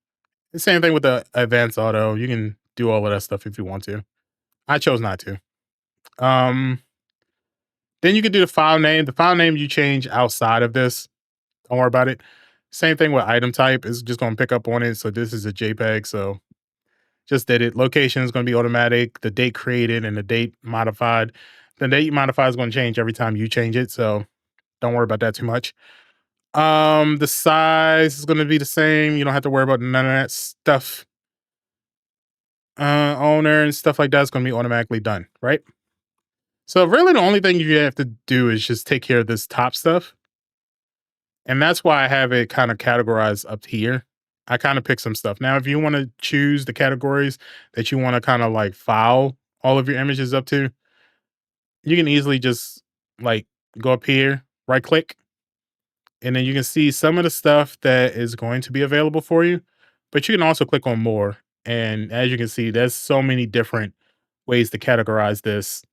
The same thing with the advanced auto. You can do all of that stuff if you want to. I chose not to. Um, then you can do the file name. The file name you change outside of this. Don't worry about it. Same thing with item type. It's just going to pick up on it. So this is a JPEG. So just did it. Location is going to be automatic. The date created and the date modified. The date modified is going to change every time you change it. So don't worry about that too much. The size is going to be the same. You don't have to worry about none of that stuff. Owner and stuff like that is going to be automatically done, right? So really the only thing you have to do is just take care of this top stuff. And that's why I have it kind of categorized up here. I kind of pick some stuff. Now, if you want to choose the categories that you want to kind of like file all of your images up to, you can easily just like go up here, right click, and then you can see some of the stuff that is going to be available for you. But you can also click on more. And as you can see, there's so many different ways to categorize this.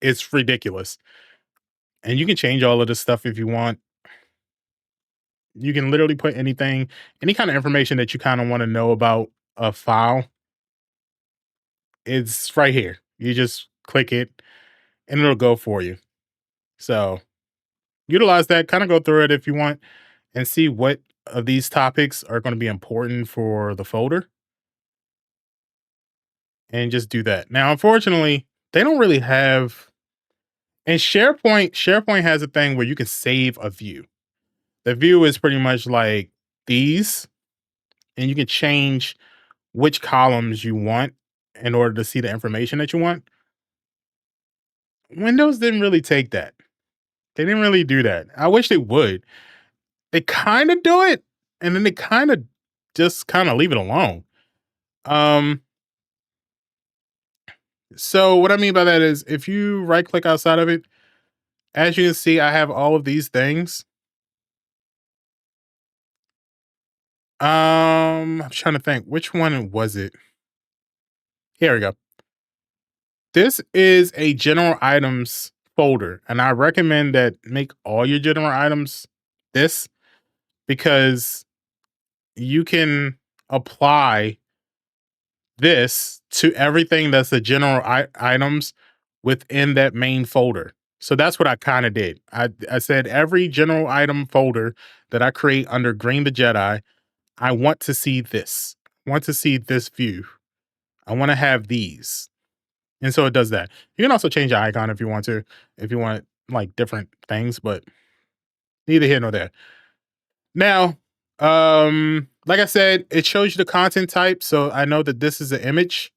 It's ridiculous. And you can change all of this stuff if you want. You can literally put anything, any kind of information that you kind of want to know about a file. It's right here. You just click it and it'll go for you. So utilize that, kind of go through it if you want and see what of these topics are going to be important for the folder and just do that. Now, unfortunately, they don't really have, and SharePoint has a thing where you can save a view. The view is pretty much like these, and you can change which columns you want in order to see the information that you want. Windows didn't really take that. They didn't really do that. I wish they would. They kind of do it, and then they kind of just kind of leave it alone. Um, so what I mean by that is if you right click outside of it, as you can see, I have all of these things. I'm trying to think which one was it. Here we go. This is a general items folder, and I recommend that make all your general items this because you can apply this to everything that's the general items within that main folder. So that's what I kind of did. I said every general item folder that I create under Green the Jedi, I want to see this. I want to see this view. I want to have these. And so it does that. You can also change the icon if you want to, if you want like different things, but neither here nor there. Now, like I said, it shows you the content type. So I know that this is an image.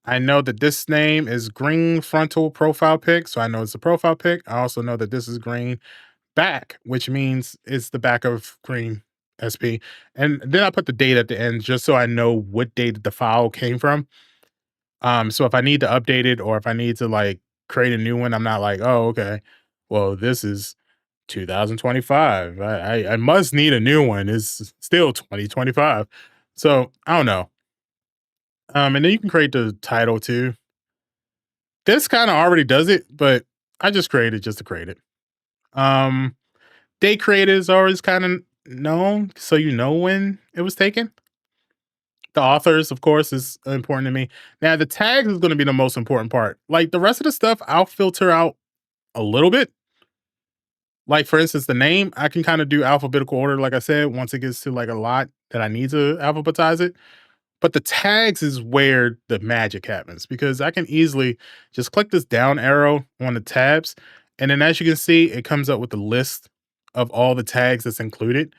I know that this name is green frontal profile pic. So I know it's a profile pic. I also know that this is green back, which means it's the back of green SP. And then I put the date at the end just so I know what date the file came from. So if I need to update it or if I need to like create a new one, I'm not like, oh, okay, well, this is 2025. I must need a new one. It's still 2025. So I don't know. And then you can create the title too. This kind of already does it, but I just created just to create it. Um, Date created is always kind of known, so you know when it was taken. The authors, of course, is important to me. Now, the tags is going to be the most important part. Like the rest of the stuff, I'll filter out a little bit. Like for instance, the name, I can kind of do alphabetical order, like I said, once it gets to like a lot that I need to alphabetize it. But the tags is where the magic happens because I can easily just click this down arrow on the tabs. And then as you can see, it comes up with the list of all the tags that's included.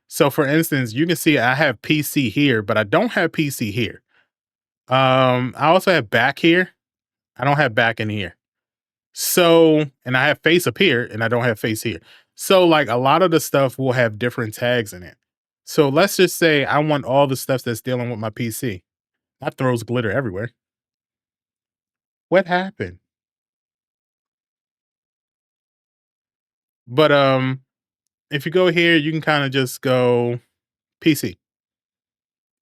So for instance, you can see I have PC here, but I don't have PC here. I also have back here. I don't have back in here. So, and I have face up here and I don't have face here. So like a lot of the stuff will have different tags in it. So let's just say I want all the stuff that's dealing with my PC. That throws glitter everywhere. What happened? But if you go here, you can kind of just go PC.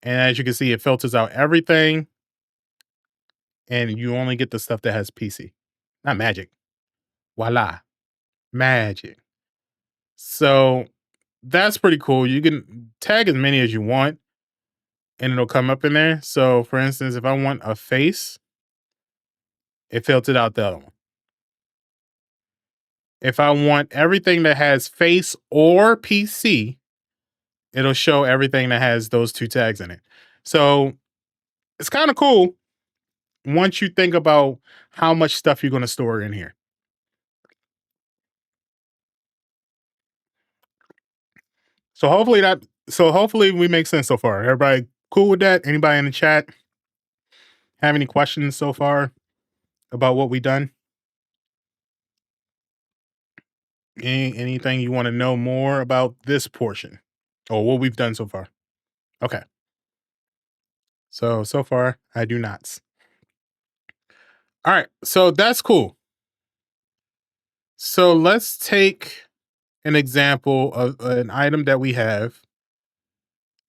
And as you can see, it filters out everything and you only get the stuff that has PC. Not magic. Voila. Magic. So that's pretty cool. You can tag as many as you want and it'll come up in there. So for instance, if I want a face, it filtered out the other one. If I want everything that has face or PC, it'll show everything that has those two tags in it. So it's kind of cool once you think about how much stuff you're going to store in here. So hopefully we make sense so far. Everybody cool with that? Anybody in the chat have any questions so far about what we done? Anything you want to know more about this portion or what we've done so far? Okay. So far I do not. All right. So that's cool. So let's take an example of an item that we have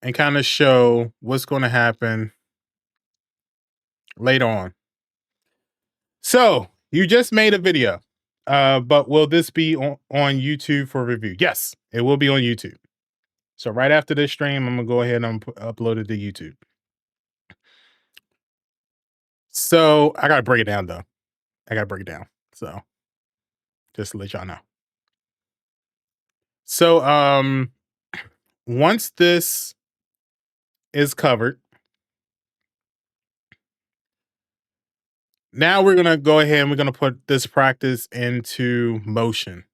and kind of show what's going to happen later on. So you just made a video, but will this be on YouTube for review? Yes, it will be on YouTube. So right after this stream, I'm gonna go ahead and upload it to YouTube. So I gotta break it down though. I gotta break it down. So just to let y'all know. So once this is covered, now we're gonna go ahead and we're gonna put this practice into motion.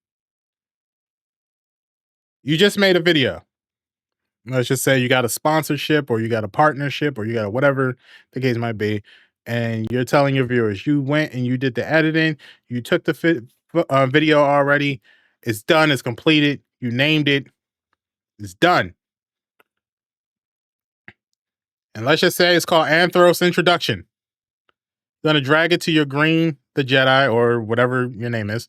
You just made a video. Let's just say you got a sponsorship or you got a partnership or you got a whatever the case might be. And you're telling your viewers you went and you did the editing, you took the video already, it's done, it's completed, you named it, it's done. And let's just say it's called Anthros Introduction. You're gonna drag it to your Green the Jedi or whatever your name is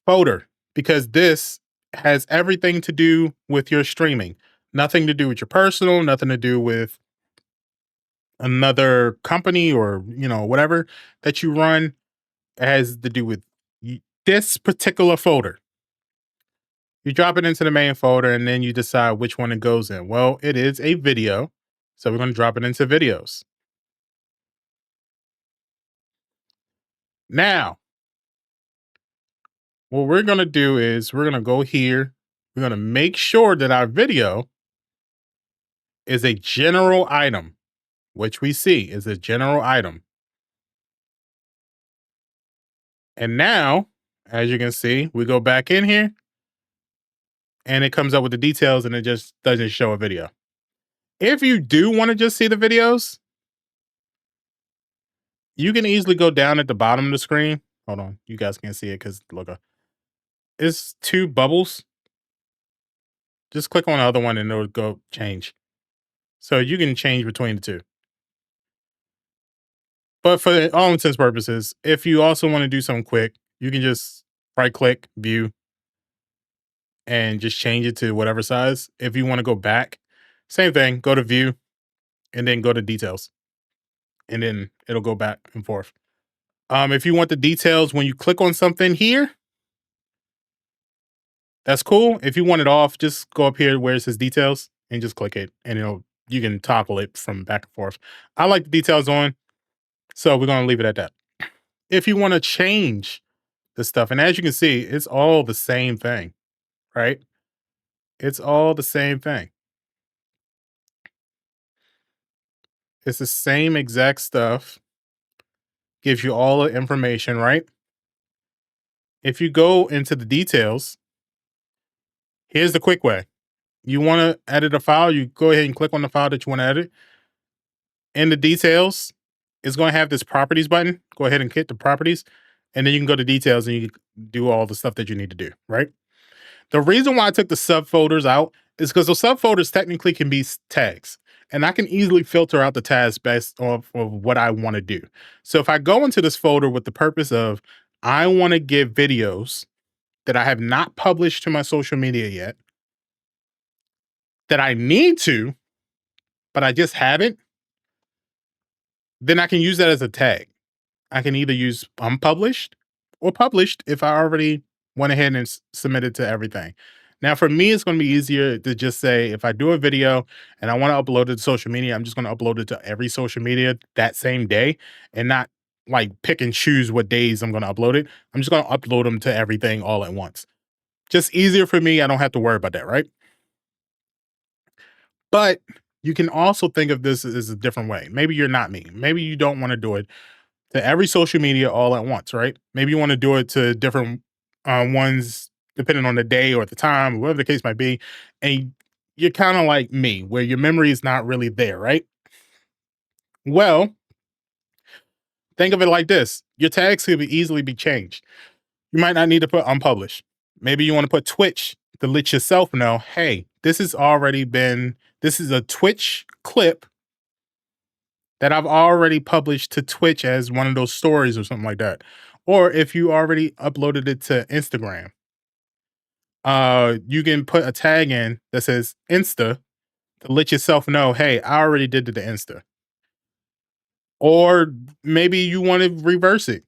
folder because this has everything to do with your streaming. Nothing to do with your personal, nothing to do with another company or whatever that you run. It has to do with this particular folder. You drop it into the main folder and then you decide which one it goes in. Well, it is a video, so we're going to drop it into videos. Now What we're going to do is we're going to go here. We're going to make sure that our video is a general item, which we see is a general item. And now, as you can see, we go back in here and it comes up with the details and it just doesn't show a video. If you do want to just see the videos, you can easily go down at the bottom of the screen. Hold on, you guys can't see it because look, it's two bubbles. Just click on the other one and it'll go change. So you can change between the two. But for all intents and purposes, if you also want to do something quick, you can just right click, view, and just change it to whatever size. If you want to go back, same thing, go to view and then go to details. And then it'll go back and forth. If you want the details when you click on something here, that's cool. If you want it off, just go up here where it says details and just click it and you can toggle it from back and forth. I like the details on, so we're gonna leave it at that. If you want to change the stuff, and as you can see, it's all the same thing, right? It's all the same thing. It's the same exact stuff. Gives you all the information, right? If you go into the details, here's the quick way. You want to edit a file, you go ahead and click on the file that you want to edit. In the details, it's going to have this properties button. Go ahead and hit the properties, and then you can go to details and you can do all the stuff that you need to do, right? The reason why I took the subfolders out is because those subfolders technically can be tags, and I can easily filter out the tags based off of what I want to do. So if I go into this folder with the purpose of I want to give videos that I have not published to my social media yet, that I need to, but I just haven't, then I can use that as a tag. I can either use unpublished or published if I already went ahead and submitted to everything. Now, for me, it's going to be easier to just say if I do a video and I want to upload it to social media, I'm just going to upload it to every social media that same day and not like pick and choose what days I'm going to upload it. I'm just going to upload them to everything all at once. Just easier for me. I don't have to worry about that, right? But you can also think of this as a different way. Maybe you're not me. Maybe you don't want to do it to every social media all at once, right? Maybe you want to do it to different ones depending on the day or the time, whatever the case might be. And you're kind of like me, where your memory is not really there, right? Well, think of it like this. Your tags could easily be changed. You might not need to put unpublished. Maybe you want to put Twitch to let yourself know, hey, this is a Twitch clip that I've already published to Twitch as one of those stories or something like that. Or if you already uploaded it to Instagram, you can put a tag in that says Insta to let yourself know, hey, I already did it to Insta. Or maybe you want to reverse it.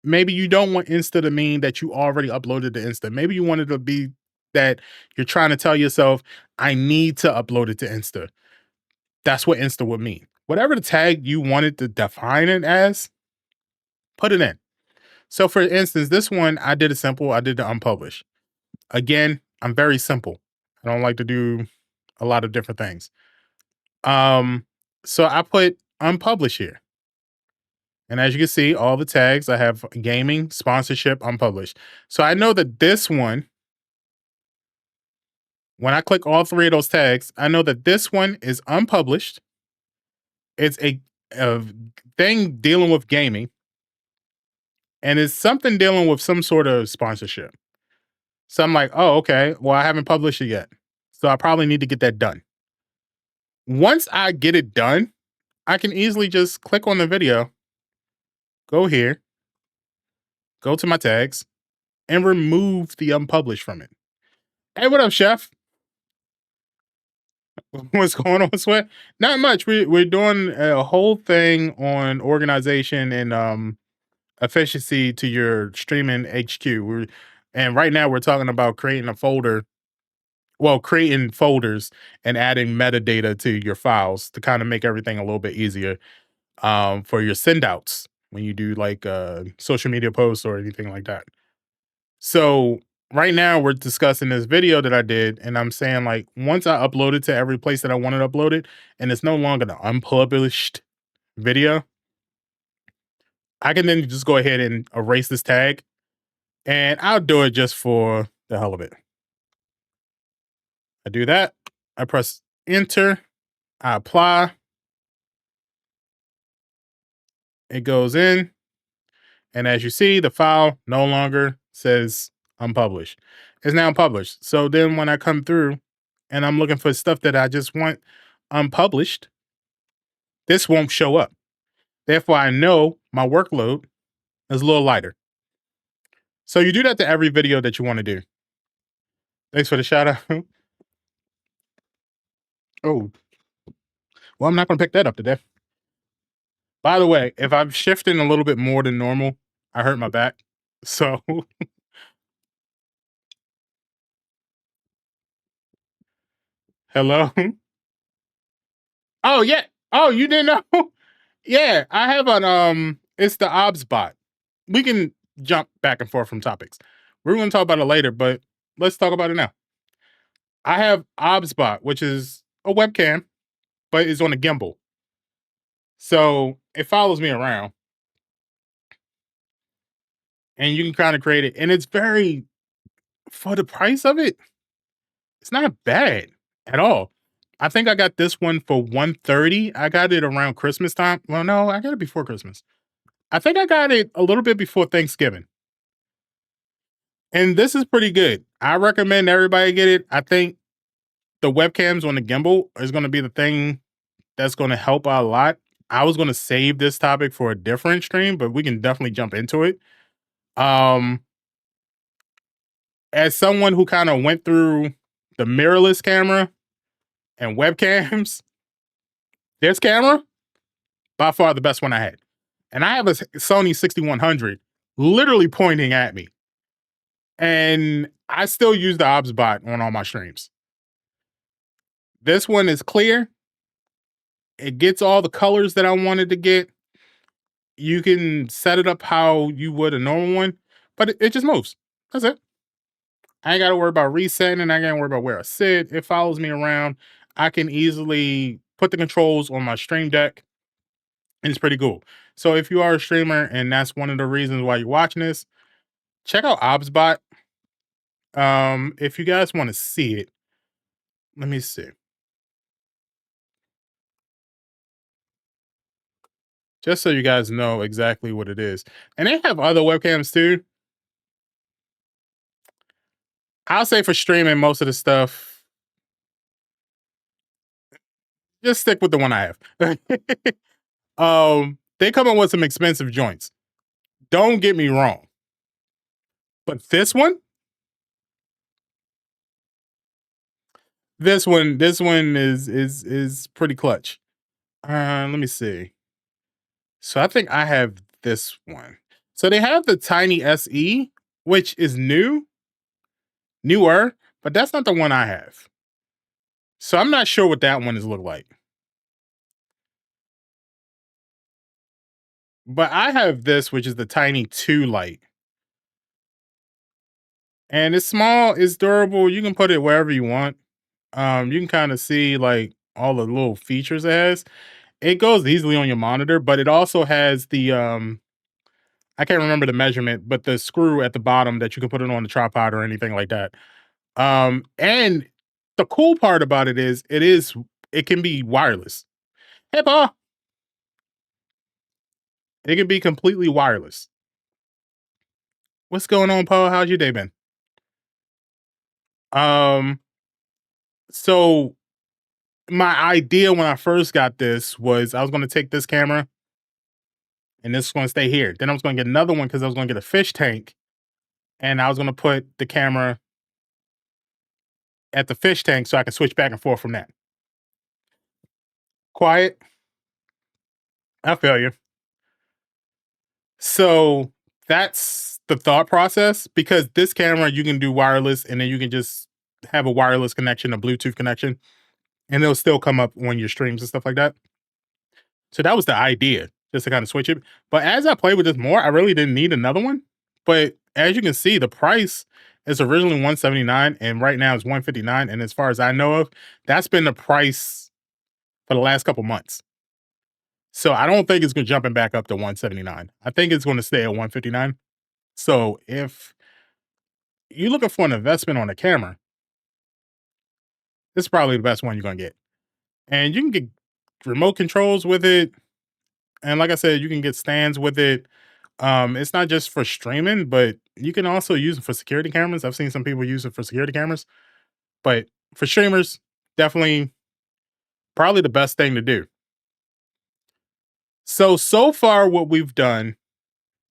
Maybe you don't want Insta to mean that you already uploaded to Insta. Maybe you want it to be that you're trying to tell yourself, I need to upload it to Insta. That's what Insta would mean. Whatever the tag you wanted to define it as, put it in. So for instance, this one, I did it simple. I did the unpublished. Again, I'm very simple. I don't like to do a lot of different things. So I put unpublished here. And as you can see, all the tags, I have gaming, sponsorship, unpublished. So I know that this one, when I click all three of those tags, I know that this one is unpublished. It's a thing dealing with gaming. And it's something dealing with some sort of sponsorship. So I'm like, oh, okay. Well, I haven't published it yet. So I probably need to get that done. Once I get it done, I can easily just click on the video, go here, go to my tags, and remove the unpublished from it. Hey, what up, chef? What's going on, Sweat? Not much. We're doing a whole thing on organization and efficiency to your streaming HQ. And right now we're talking about creating a folder. Well, creating folders and adding metadata to your files to kind of make everything a little bit easier for your send outs when you do like social media posts or anything like that. So right now we're discussing this video that I did, and I'm saying like once I upload it to every place that I wanted uploaded, and it's no longer the unpublished video, I can then just go ahead and erase this tag, and I'll do it just for the hell of it. I do that. I press enter. I apply. It goes in. And as you see, the file no longer says unpublished. It's now published. So then when I come through and I'm looking for stuff that I just want unpublished, this won't show up. Therefore, I know my workload is a little lighter. So you do that to every video that you want to do. Thanks for the shout out. Oh, well, I'm not going to pick that up today. By the way, if I'm shifting a little bit more than normal, I hurt my back. So, hello. Oh, yeah. Oh, you didn't know? Yeah, I have an it's the obs bot. We can jump back and forth from topics. We're going to talk about it later, but let's talk about it now. I have obs bot, which is a webcam, but it's on a gimbal. So it follows me around, and you can kind of create it. And it's very, for the price of it, it's not bad at all. I think I got this one for 130. I got it around Christmas time. Well, no, I got it before Christmas. I think I got it a little bit before Thanksgiving. And this is pretty good. I recommend everybody get it. I think the webcams on the gimbal is going to be the thing that's going to help out a lot. I was going to save this topic for a different stream, but we can definitely jump into it. Um, as someone who kind of went through the mirrorless camera and webcams, this camera by far the best one I had. And I have a Sony 6100 literally pointing at me. And I still use the obs bot on all my streams. This one is clear. It gets all the colors that I wanted to get. You can set it up how you would a normal one, but it just moves. That's it. I ain't got to worry about resetting, and I ain't got to worry about where I sit. It follows me around. I can easily put the controls on my stream deck, and it's pretty cool. So if you are a streamer and that's one of the reasons why you're watching this, check out ObsBot. If you guys want to see it, let me see. Just so you guys know exactly what it is. And they have other webcams too. I'll say for streaming most of the stuff, just stick with the one I have. They come in with some expensive joints. Don't get me wrong. But this one is pretty clutch. Let me see. So I think I have this one. So they have the Tiny SE, which is newer, but that's not the one I have. So I'm not sure what that one is look like. But I have this, which is the Tiny 2 Lite. And it's small, it's durable. You can put it wherever you want. You can kind of see like all the little features it has. It goes easily on your monitor, but it also has the I can't remember the measurement, but the screw at the bottom that you can put it on the tripod or anything like that. And the cool part about it is it can be wireless. Hey, Paul. It can be completely wireless. What's going on, Paul? How's your day been? Um, so my idea when I first got this was I was going to take this camera and this is going to stay here. Then I was going to get another one because I was going to get a fish tank, and I was going to put the camera at the fish tank so I can switch back and forth from that. Quiet. I feel you. So that's the thought process, because this camera you can do wireless and then you can just have a wireless connection, a Bluetooth connection, and it'll still come up on your streams and stuff like that. So that was the idea, just to kind of switch it. But as I played with this more, I really didn't need another one. But as you can see, the price is originally 179 and right now it's 159. And as far as I know of, that's been the price for the last couple months. So I don't think it's going to jumping back up to 179. I think it's going to stay at 159. So if you're looking for an investment on a camera, this is probably the best one you're going to get. And you can get remote controls with it. And like I said, you can get stands with it. It's not just for streaming, but you can also use it for security cameras. I've seen some people use it for security cameras, but for streamers, definitely probably the best thing to do. So far, what we've done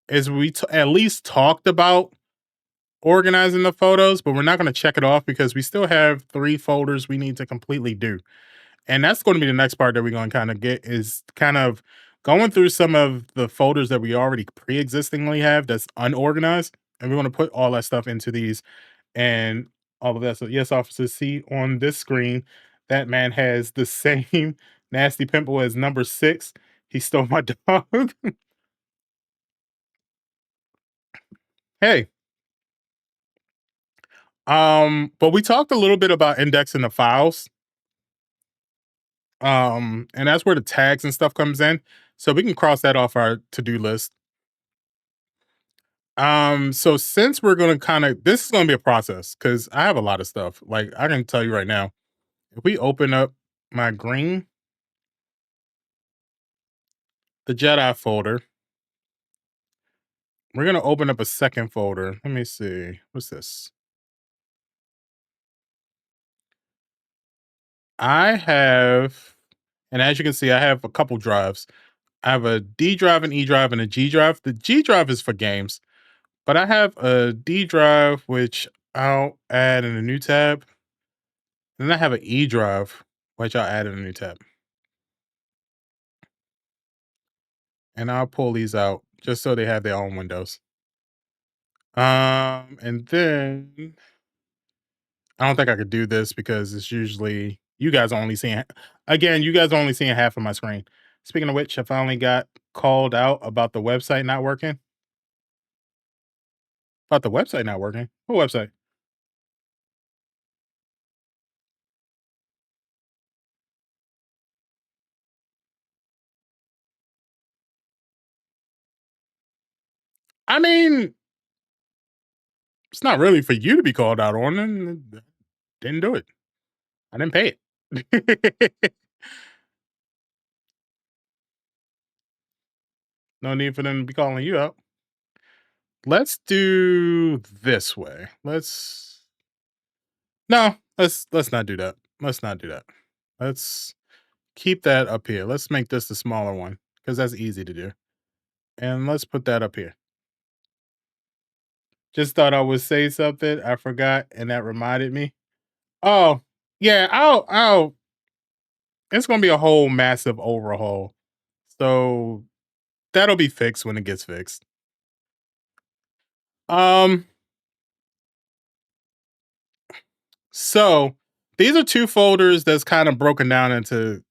is at least talked about organizing the photos, but we're not going to check it off because we still have 3 folders we need to completely do. And that's going to be the next part that we're going to kind of get is kind of going through some of the folders that we already pre-existingly have that's unorganized. And we're going to put all that stuff into these and all of that. So yes, officers, see on this screen, that man has the same nasty pimple as number 6. He stole my dog. Hey, but we talked a little bit about indexing the files. And that's where the tags and stuff comes in. So we can cross that off our to-do list. So since we're gonna this is gonna be a process because I have a lot of stuff. Like I can tell you right now, if we open up my the Jedi folder, we're gonna open up a second folder. Let me see. What's this? I have, and as you can see, I have a couple drives. I have a D drive, an E drive, and a G drive. The G drive is for games, but I have a D drive which I'll add in a new tab. Then I have an E drive, which I'll add in a new tab. And I'll pull these out just so they have their own windows. And then I don't think I could do this because it's usually you guys are only seeing again, you guys are only seeing half of my screen. Speaking of which, I finally got called out about the website not working. About the website not working. What website? I mean, it's not really for you to be called out on, and didn't do it. I didn't pay it. No need for them to be calling you out. Let's do this way. Let's not do that. Let's not do that. Let's keep that up here. Let's make this the smaller one because that's easy to do. And let's put that up here. Just thought I would say something. I forgot, and that reminded me. Oh, yeah, I'll it's gonna be a whole massive overhaul. So that'll be fixed when it gets fixed. Um, so these are 2 folders that's kind of broken down into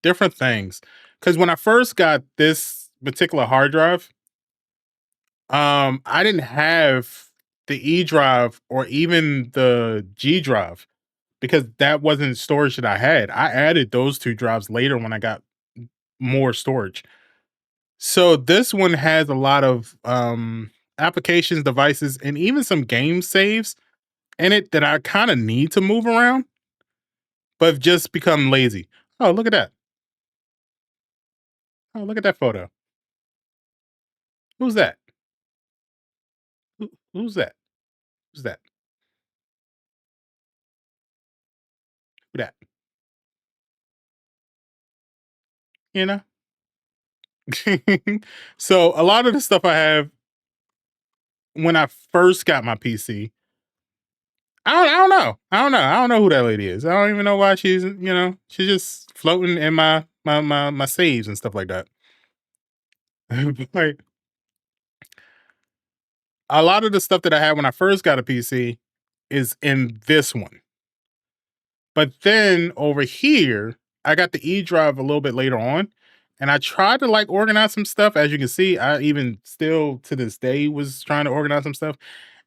different things. Because when I first got this particular hard drive, I didn't have the E drive or even the G drive because that wasn't storage that I had. I added those 2 drives later when I got more storage. So this one has a lot of applications, devices, and even some game saves in it that I kind of need to move around, but have just become lazy. Oh, look at that. Oh, look at that photo. Who's that? Who's that? Who's that? Who that? You know? So a lot of the stuff I have when I first got my PC, I don't know. I don't know. I don't know who that lady is. I don't even know why she's just floating in my saves and stuff like that. Like a lot of the stuff that I had when I first got a PC is in this one. But then over here, I got the E drive a little bit later on, And I tried to like organize some stuff. As you can see, I even still to this day was trying to organize some stuff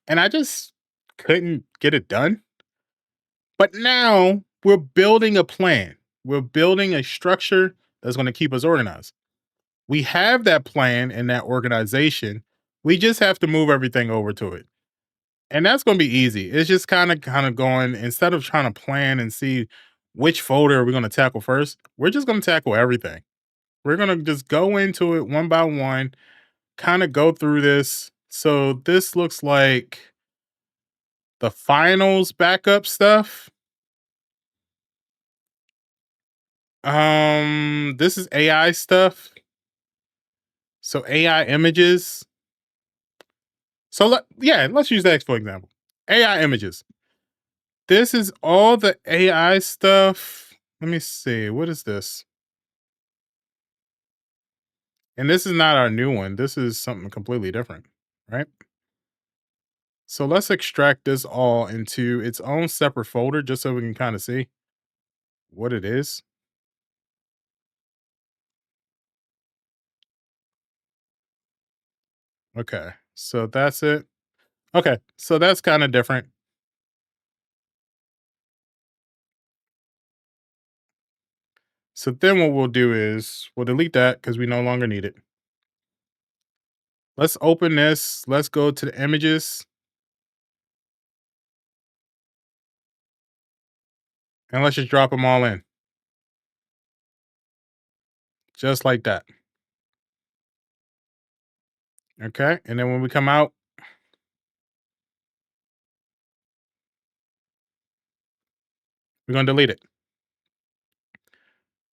and I just couldn't get it done. But now we're building a plan. We're building a structure that's going to keep us organized. We have that plan and that organization. We just have to move everything over to it. And that's going to be easy. It's just kind of going instead of trying to plan and see which folder are we going to tackle first. We're just going to tackle everything. We're going to just go into it one by one, kind of go through this. So this looks like the finals backup stuff. This is AI stuff. So AI images. Let's use that for example. AI images. This is all the AI stuff. Let me see. What is this? And this is not our new one. This is something completely different, right? So let's extract this all into its own separate folder just so we can kind of see what it is. Okay. So that's it. Okay. So that's kind of different. So then what we'll do is we'll delete that because we no longer need it. Let's open this. Let's go to the images and let's just drop them all in. Just like that. Okay. And then when we come out, we're going to delete it.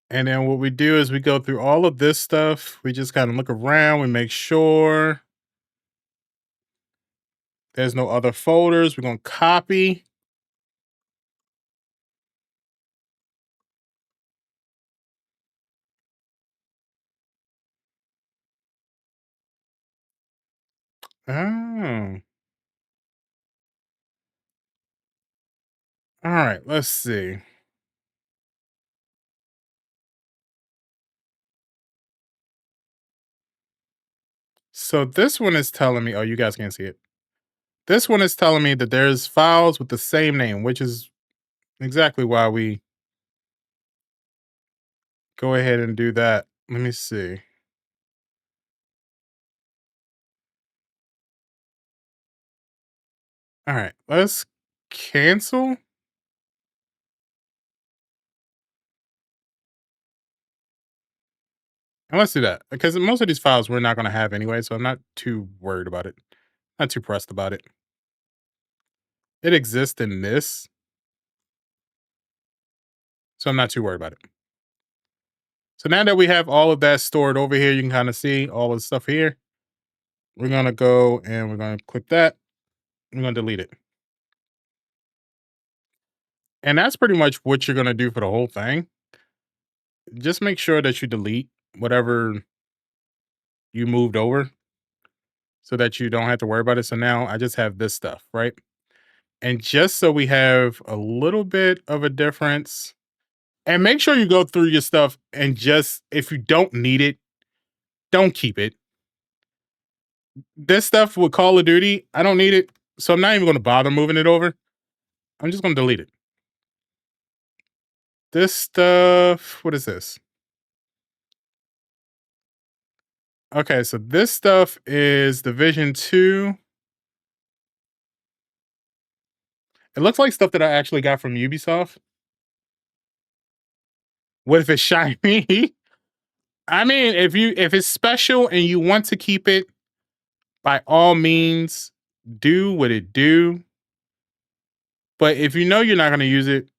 And then what we do is we go through all of this stuff. We just kind of look around. We make sure there's no other folders. We're going to copy. Oh. All right. Let's see. So this one is telling me, oh, you guys can't see it. This one is telling me that there's files with the same name, which is exactly why we go ahead and do that. Let me see. All right, let's cancel. And let's do that because most of these files we're not going to have anyway. So I'm not too worried about it. Not too pressed about it. It exists in this. So I'm not too worried about it. So now that we have all of that stored over here, you can kind of see all of the stuff here. We're going to go and we're going to click that. We're going to delete it. And that's pretty much what you're going to do for the whole thing. Just make sure that you delete whatever you moved over so that you don't have to worry about it. So now I just have this stuff, right? And just so we have a little bit of a difference, and make sure you go through your stuff and just, if you don't need it, don't keep it. This stuff with Call of Duty, I don't need it. So I'm not even going to bother moving it over. I'm just going to delete it. This stuff, what is this? Okay, so this stuff is Division 2. It looks like stuff that I actually got from Ubisoft. What if it's shiny? I mean, if it's special and you want to keep it, by all means, do what it do. But if you know you're not going to use it,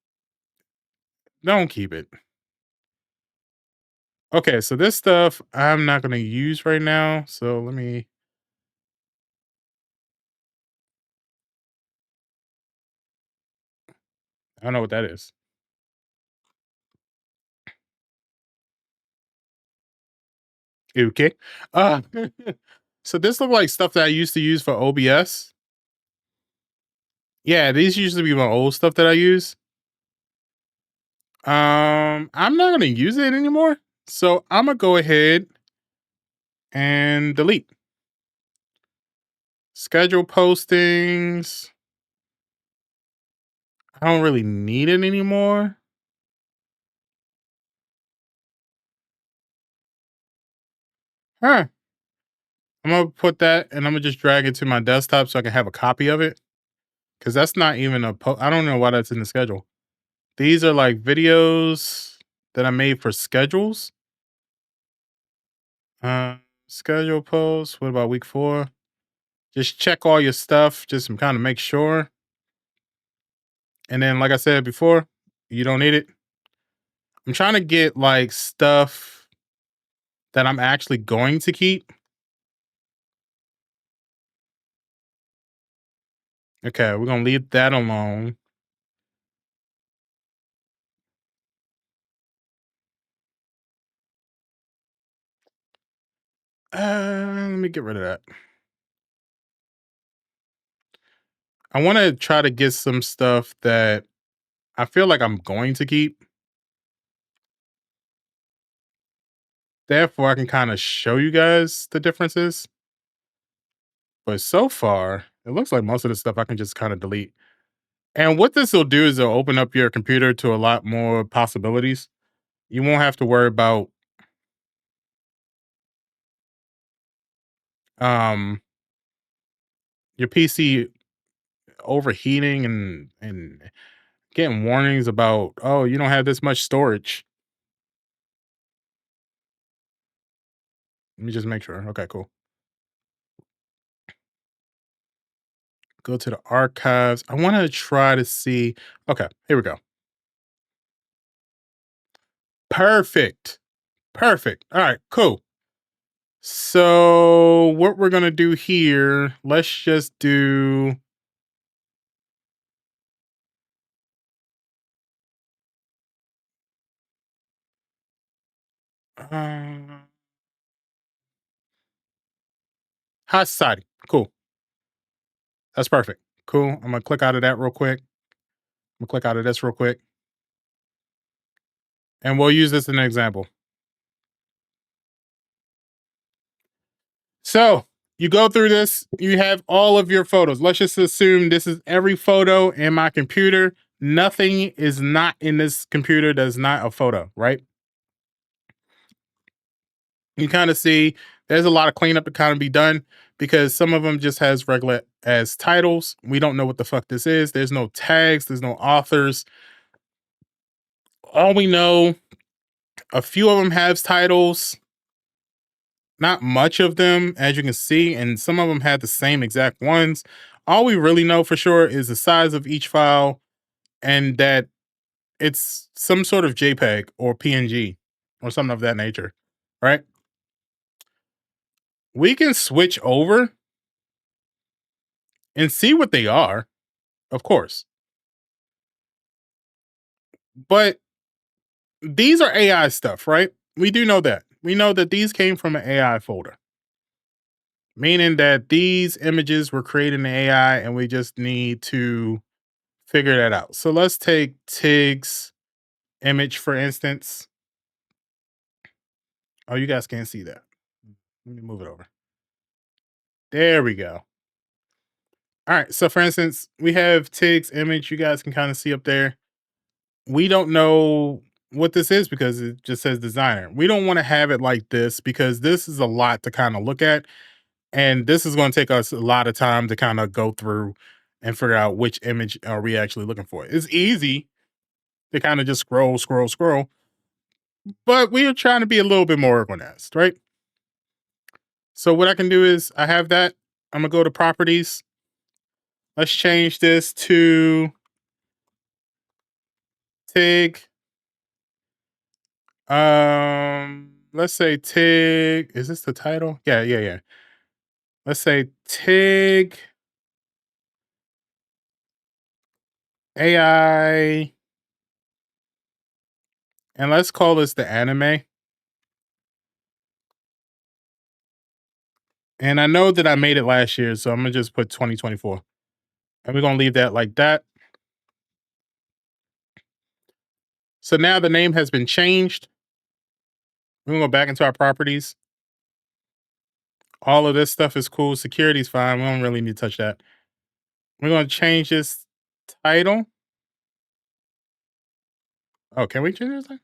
don't keep it. Okay, so this stuff I'm not going to use right now. So let me. I don't know what that is. Okay. Uh, so this look like stuff that I used to use for OBS. Yeah, these used to be my old stuff that I use. I'm not going to use it anymore. So I'm gonna go ahead and delete schedule postings. I don't really need it anymore. Huh. I'm gonna put that and I'm gonna just drag it to my desktop so I can have a copy of it. Cause that's not even I don't know why that's in the schedule. These are like videos that I made for schedules. Uh, Schedule posts. What about week 4? Just check all your stuff. Just kind of make sure. And then, like I said before, you don't need it. I'm trying to get like stuff that I'm actually going to keep. Okay, we're gonna leave that alone. Let me get rid of that. I want to try to get some stuff that I feel like I'm going to keep. Therefore, I can kind of show you guys the differences. But so far, it looks like most of the stuff I can just kind of delete. And what this will do is it'll open up your computer to a lot more possibilities. You won't have to worry about um your PC overheating and getting warnings about, oh, you don't have this much storage. Let me just make sure. Okay, cool. Go to the archives. I want to try to see. Okay, here we go. Perfect. Perfect. All right, cool. So what we're gonna do here, let's just do uh, high society. Cool. That's perfect. Cool. I'm gonna click out of that real quick. I'm gonna click out of this real quick. And we'll use this as an example. So you go through this, you have all of your photos. Let's just assume this is every photo in my computer. Nothing is not in this computer that's not a photo, right? You kind of see there's a lot of cleanup to kind of be done because some of them just has regular as titles. We don't know what the fuck this is. There's no tags, there's no authors. All we know, a few of them has titles, not much of them, as you can see, and some of them had the same exact ones. All we really know for sure is the size of each file and that it's some sort of JPEG or PNG or something of that nature, right? We can switch over and see what they are, of course. But these are AI stuff, right? We do know that. We know that these came from an AI folder, meaning that these images were created in AI and we just need to figure that out. So let's take Tig's image, for instance. Oh, you guys can't see that. Let me move it over. There we go. All right. So, for instance, we have Tig's image. You guys can kind of see up there. We don't know what this is because it just says designer. We don't want to have it like this because this is a lot to kind of look at. And this is going to take us a lot of time to kind of go through and figure out which image are we actually looking for. It's easy to kind of just scroll, scroll, scroll, but we are trying to be a little bit more organized, right? So what I can do is I have that. I'm gonna go to properties. Let's change this to Tig. Let's say Tig. Is this the title? Yeah, yeah, yeah. Let's say Tig AI, and let's call this the anime. And I know that I made it last year, so I'm gonna just put 2024. And we're gonna leave that like that. So now the name has been changed. We're gonna go back into our properties. All of this stuff is cool. Security's fine. We don't really need to touch that. We're gonna change this title. Oh, can we change this?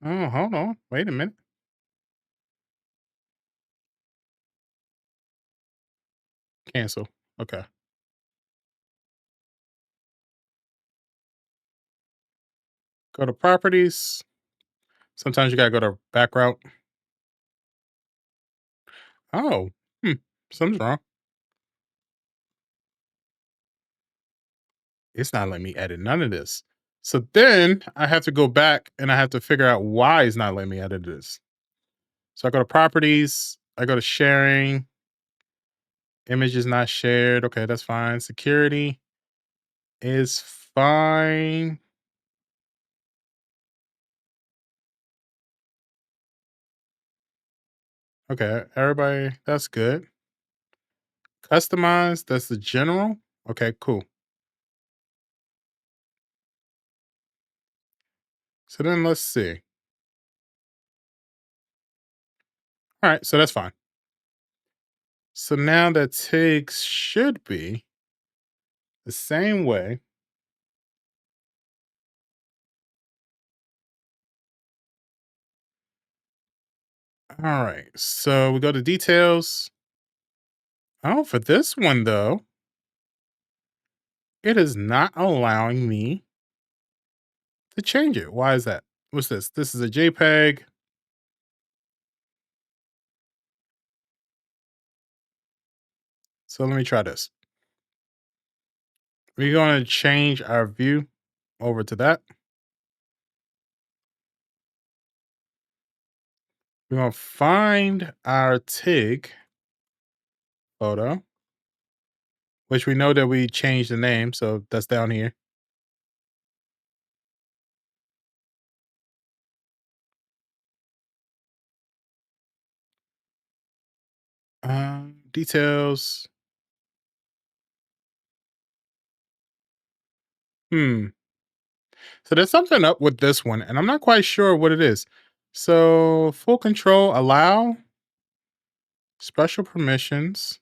Oh, hold on. Wait a minute. Cancel. Okay. Go to properties. Sometimes you gotta go to back route. Oh, hmm. Something's wrong. It's not letting me edit none of this. So then I have to go back and I have to figure out why it's not letting me edit this. So I go to properties, I go to sharing, image is not shared. Okay, that's fine. Security is fine. Okay, everybody, that's good. Customize, that's the general. Okay, cool. So then let's see. All right, so that's fine. So now that takes should be the same way. All right, so we go to details. Oh, for this one though, it is not allowing me to change it. Why is that? What's this? This is a JPEG. So let me try this. We're going to change our view over to that. We're going to find our TIG photo, which we know that we changed the name. So that's down here. Details. Hmm. So there's something up with this one, and I'm not quite sure what it is. So full control, allow, special permissions.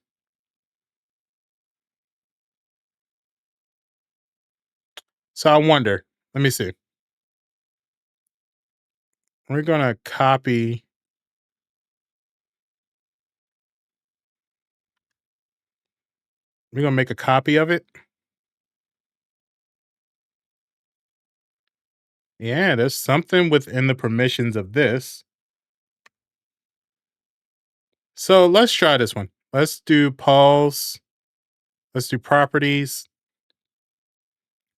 So I wonder, let me see. We're going to copy. We're going to make a copy of it. Yeah, there's something within the permissions of this. So let's try this one. Let's do pause. Let's do properties.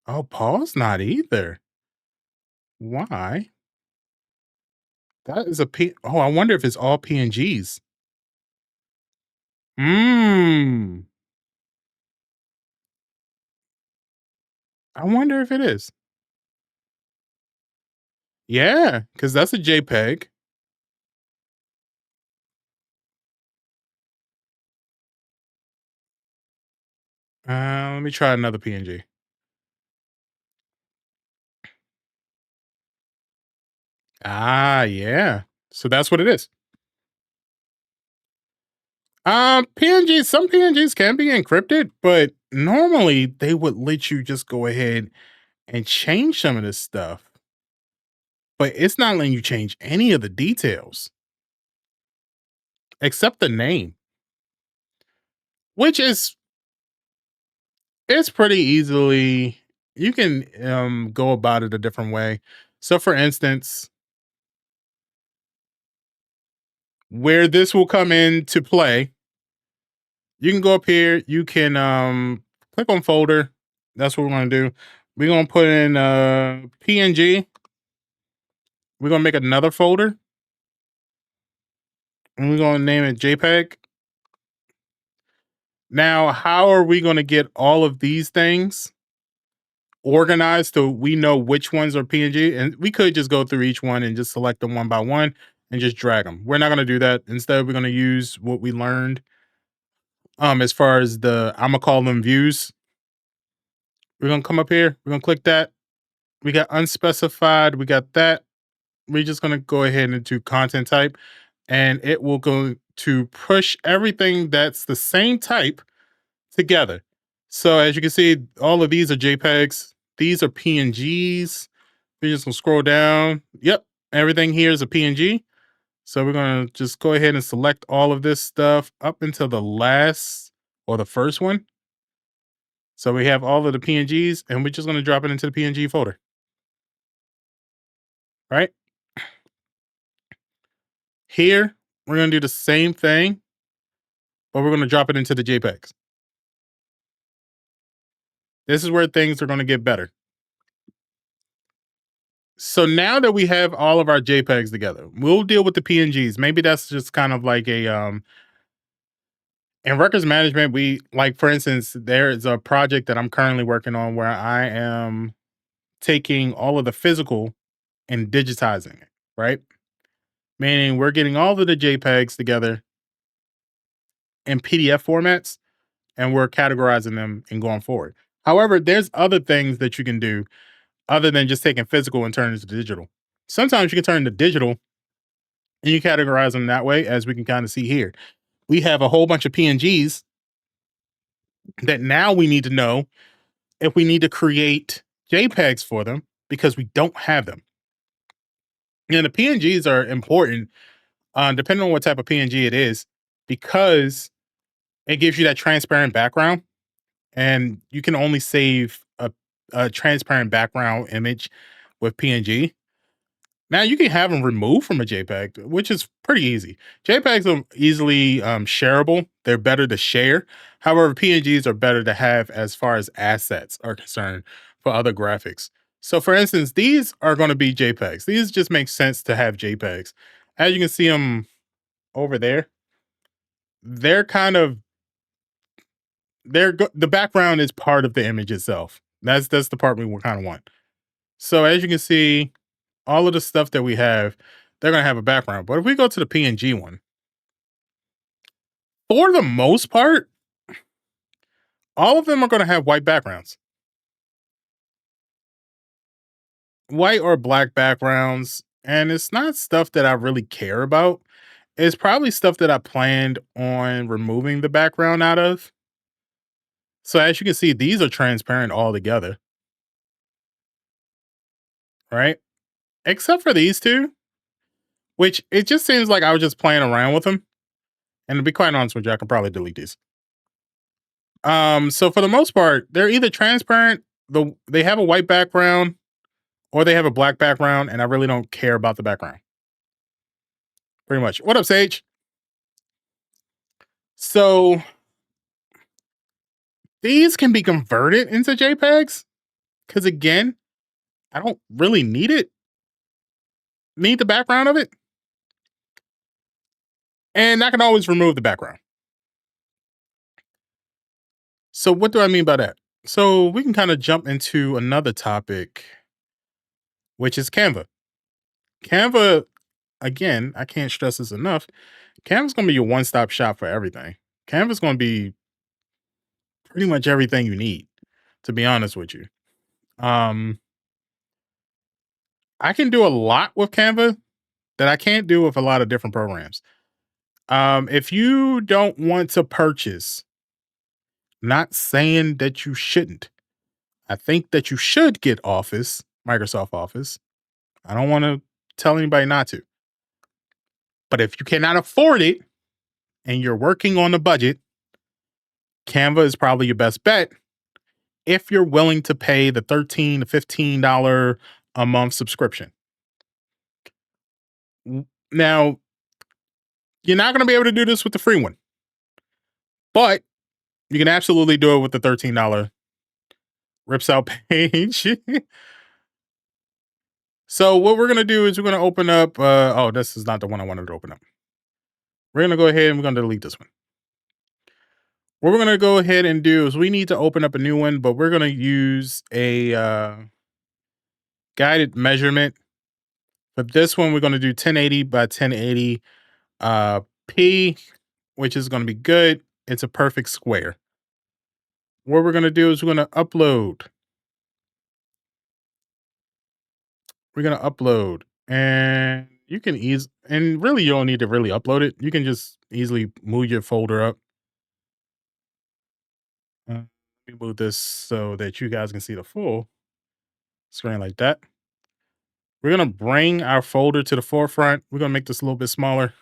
Oh, pause not either. Why? That is a P. Oh, I wonder if it's all PNGs. Mmm. I wonder if it is. Yeah, because that's a JPEG. Let me try another PNG. Ah, yeah. So that's what it is. PNGs, some PNGs can be encrypted, but normally they would let you just go ahead and change some of this stuff. But it's not letting you change any of the details except the name, which is it's pretty easily you can go about it a different way. So for instance, where this will come into play, you can go up here, you can click on folder. That's what we're gonna do. We're gonna put in PNG. We're gonna make another folder and we're gonna name it JPEG. Now, how are we gonna get all of these things organized so we know which ones are PNG? And we could just go through each one and just select them one by one and just drag them. We're not gonna do that. Instead, we're gonna use what we learned as far as the I'm gonna call them views. We're gonna come up here, we're gonna click that, We got unspecified. We got that. We're just going to go ahead and do content type, and it will go to push everything that's the same type together. So as you can see, all of these are JPEGs. These are PNGs. We're just gonna scroll down. Yep, everything here is a PNG. So we're gonna just go ahead and select all of this stuff up until the last or the first one. So we have all of the PNGs, and we're just gonna drop it into the PNG folder, right? Here, we're gonna do the same thing, but we're gonna drop it into the JPEGs. This is where things are gonna get better. So now that we have all of our JPEGs together, we'll deal with the PNGs. Maybe that's just kind of like a in records management, we like for instance, there's a project that I'm currently working on where I am taking all of the physical and digitizing it, right? Meaning we're getting all of the JPEGs together in PDF formats and we're categorizing them and going forward. However, there's other things that you can do other than just taking physical and turning it to digital. Sometimes you can turn to digital and you categorize them that way, as we can kind of see here. We have a whole bunch of PNGs that now we need to know if we need to create JPEGs for them because we don't have them. And the PNGs are important, depending on what type of PNG it is, because it gives you that transparent background, and you can only save a transparent background image with PNG. Now you can have them removed from a JPEG, which is pretty easy. JPEGs are easily shareable. They're better to share. However, PNGs are better to have as far as assets are concerned for other graphics. So for instance, these are going to be JPEGs. These just make sense to have JPEGs. As you can see them over there, they're kind of the background is part of the image itself. That's the part we kind of want. So as you can see, all of the stuff that we have, they're going to have a background. But if we go to the PNG one, for the most part, all of them are going to have white backgrounds, white or black backgrounds. And it's not stuff that I really care about. It's probably stuff that I planned on removing the background out of. So as you can see, these are transparent all together, right? Except for these two, which it just seems like I was just playing around with them. And to be quite honest with you, I can probably delete these. So for the most part, they're either transparent, they have a white background, or they have a black background, and I really don't care about the background. Pretty much. What up, Sage? So these can be converted into JPEGs. Because again, I don't really need it. Need the background of it. And I can always remove the background. So what do I mean by that? So we can kind of jump into another topic, which is Canva. Canva, again, I can't stress this enough. Canva's going to be your one-stop shop for everything. Canva's going to be pretty much everything you need, to be honest with you. Um, I can do a lot with Canva that I can't do with a lot of different programs. If you don't want to purchase, not saying that you shouldn't. I think that you should get Office, Microsoft Office. I don't want to tell anybody not to. But if you cannot afford it and you're working on a budget, Canva is probably your best bet if you're willing to pay the $13 to $15 a month subscription. Now, you're not going to be able to do this with the free one, but you can absolutely do it with the $13 rips out page. So what we're going to do is we're going to open up, oh, this is not the one I wanted to open up. We're going to go ahead and we're going to delete this one. What we're going to go ahead and do is we need to open up a new one, but we're going to use a guided measurement. For this one, we're going to do 1080 by 1080 p, which is going to be good. It's a perfect square. What we're going to do is we're going to upload we're gonna upload, and you can ease and really you don't need to really upload it. You can just easily move your folder up. Let me move this so that you guys can see the full screen like that. We're gonna bring our folder to the forefront. We're gonna make this a little bit smaller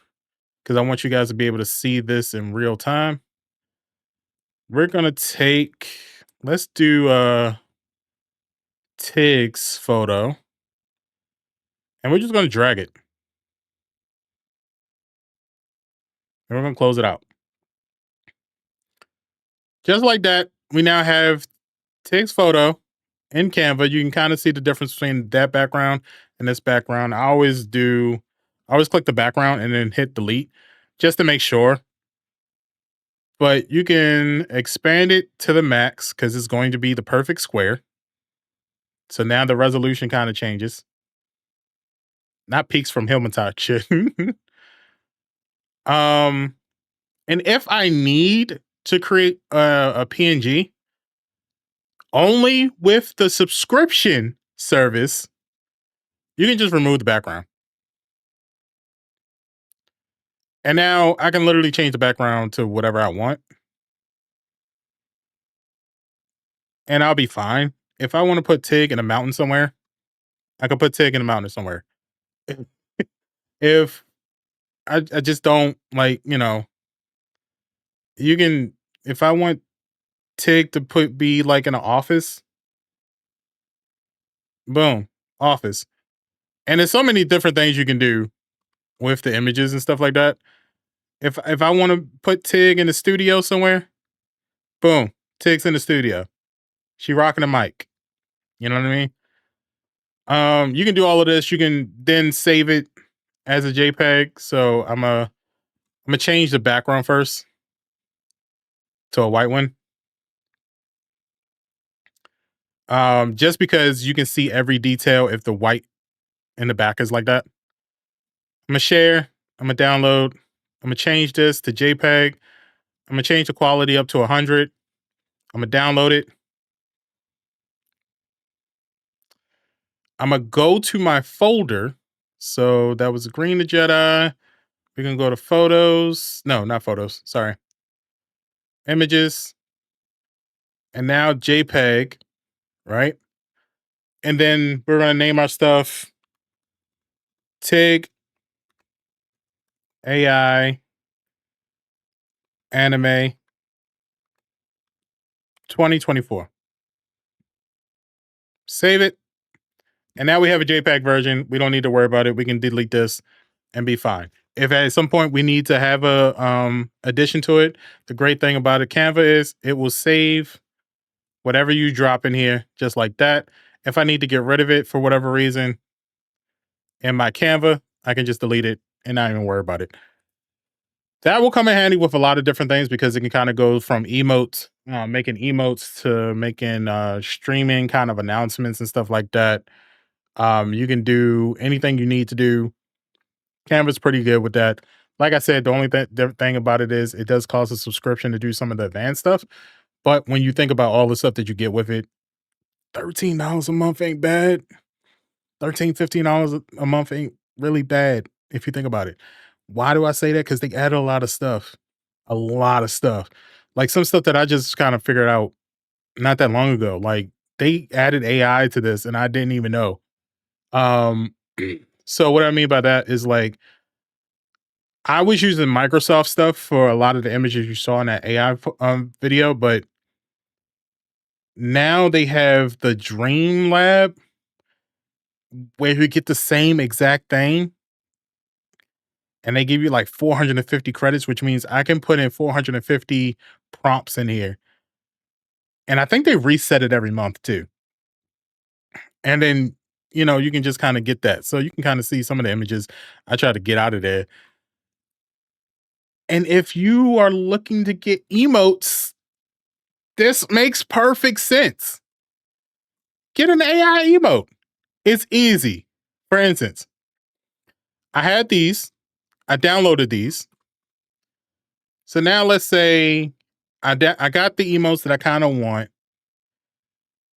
because I want you guys to be able to see this in real time. We're gonna take, let's do Tig's photo, and we're just gonna drag it. And we're gonna close it out. Just like that, we now have Tig's photo in Canva. You can kind of see the difference between that background and this background. I always click the background and then hit delete just to make sure. But you can expand it to the max because it's going to be the perfect square. So now the resolution kind of changes. Not peaks from Hilmatach shit. um, and if I need to create a PNG, only with the subscription service, you can just remove the background. And now I can literally change the background to whatever I want. And I'll be fine. If I want to put Tig in a mountain somewhere, I can put Tig in a mountain somewhere. If I just don't like, you can, if I want Tig to be like in an office, boom, office. And there's so many different things you can do with the images and stuff like that. If I want to put Tig in the studio somewhere, boom, Tig's in the studio. She rocking a mic. You know what I mean? You can do all of this. You can then save it as a JPEG. So I'm gonna change the background first to a white one. Just because you can see every detail if the white in the back is like that. I'm gonna share. I'm gonna download. I'm gonna change this to JPEG. I'm gonna change the quality up to 100. I'm gonna download it. I'm gonna go to my folder. So that was Green the Jedi. We're gonna go to photos. No, not photos. Sorry. Images. And now JPEG, right? And then we're gonna name our stuff TIG AI Anime 2024. Save it. And now we have a JPEG version. We don't need to worry about it. We can delete this and be fine. If at some point we need to have a addition to it, the great thing about it, Canva, is it will save whatever you drop in here just like that. If I need to get rid of it for whatever reason in my Canva, I can just delete it and not even worry about it. That will come in handy with a lot of different things because it can kind of go from emotes, making emotes, to making streaming kind of announcements and stuff like that. You can do anything you need to do. Canva's pretty good with that. Like I said, the only thing about it is it does cost a subscription to do some of the advanced stuff. But when you think about all the stuff that you get with it, $13 a month ain't bad. $15 a month ain't really bad if you think about it. Why do I say that? Because they added a lot of stuff. A lot of stuff. Like some stuff that I just kind of figured out not that long ago. Like they added AI to this and I didn't even know. Um, so what I mean by that is like I was using Microsoft stuff for a lot of the images you saw in that AI video, but now they have the Dream Lab where you get the same exact thing and they give you like 450 credits, which means I can put in 450 prompts in here. And I think they reset it every month too. And then, you can just kind of get that. So you can kind of see some of the images I try to get out of there. And if you are looking to get emotes, this makes perfect sense. Get an AI emote. It's easy. For instance, I had these, I downloaded these. So now let's say I got the emotes that I kind of want,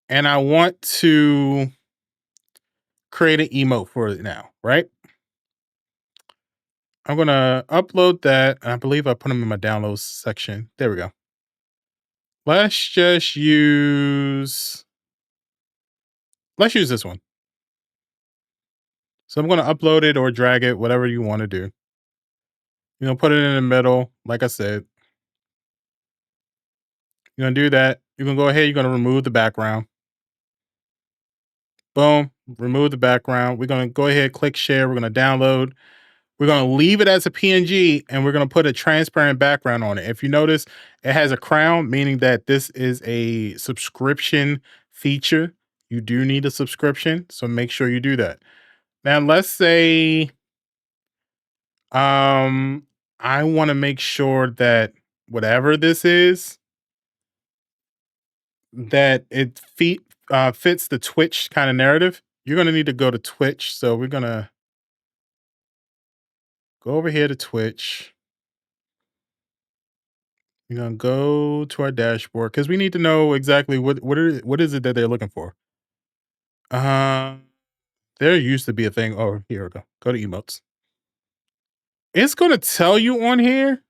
and I want to create an emote for it now, right? I'm gonna upload that. I believe I put them in my downloads section. There we go. Let's use this one. So I'm gonna upload it or drag it, whatever you want to do. Put it in the middle. Like I said, you're gonna do that. You're gonna go ahead. You're gonna remove the background. Boom. Remove the background. We're gonna go ahead, click share. We're gonna download. We're going to leave it as a PNG and we're going to put a transparent background on it. If you notice, it has a crown, meaning that this is a subscription feature. You do need a subscription, so make sure you do that. Now, let's say I want to make sure that whatever this is, that it fits the Twitch kind of narrative. You're going to need to go to Twitch. So we're going to go over here to Twitch. We're gonna go to our dashboard because we need to know exactly what is it that they're looking for. Uh, there used to be a thing. Oh, here we go. Go to emotes. It's gonna tell you on here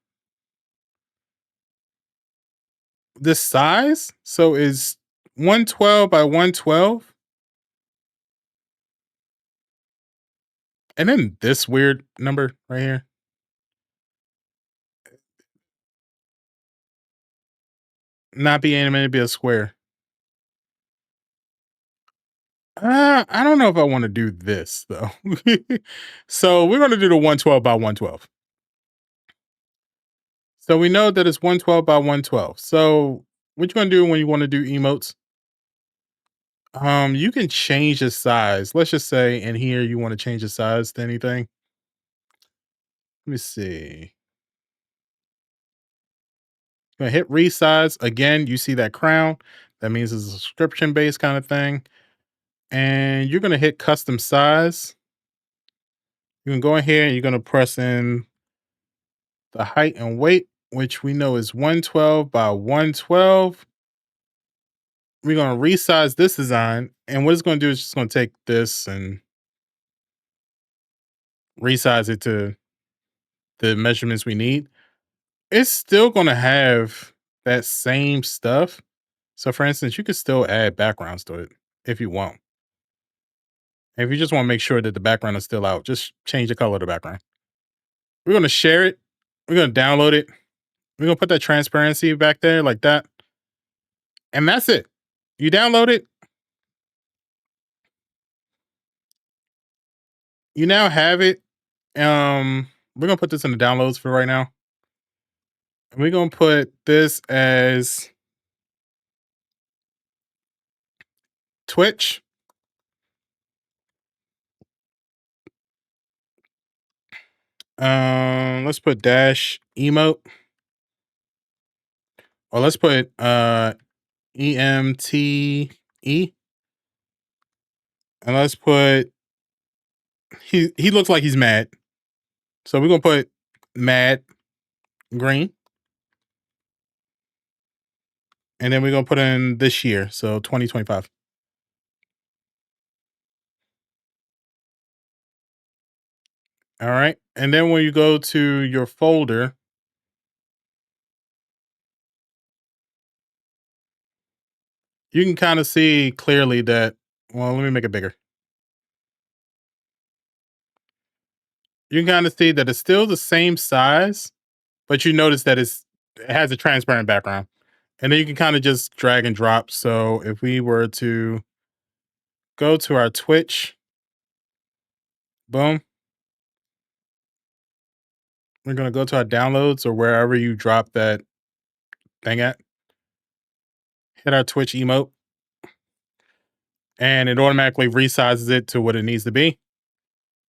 the size. So is 112 by 112, and then this weird number right here. Not be animated, be a square. I don't know if I want to do this though. So we're gonna do the 112 by 112. So we know that it's 112 by 112. So what you gonna do when you want to do emotes? You can change the size. Let's just say in here you want to change the size to anything. Let me see. Gonna hit resize again. You see that crown? That means it's a subscription based kind of thing. And you're gonna hit custom size. You can go in here and you're gonna press in the height and weight, which we know is 112 by 112. We're gonna resize this design, and what it's gonna do is just gonna take this and resize it to the measurements we need. It's still gonna have that same stuff. So for instance, you could still add backgrounds to it if you want. If you just want to make sure that the background is still out, just change the color of the background. We're gonna share it. We're gonna download it. We're gonna put that transparency back there like that. And that's it. You download it. You now have it. We're gonna put this in the downloads for right now. And we're gonna put this as Twitch. Let's put dash emote. Or let's put EMTE. And let's put he looks like he's mad. So we're gonna put mad green. And then we're gonna put in this year, so 2025. All right. And then when you go to your folder, you can kind of see clearly that, well, let me make it bigger. You can kind of see that it's still the same size, but you notice that it has a transparent background. And then you can kind of just drag and drop. So if we were to go to our Twitch, boom, we're going to go to our downloads or wherever you drop that thing at, hit our Twitch emote, and it automatically resizes it to what it needs to be.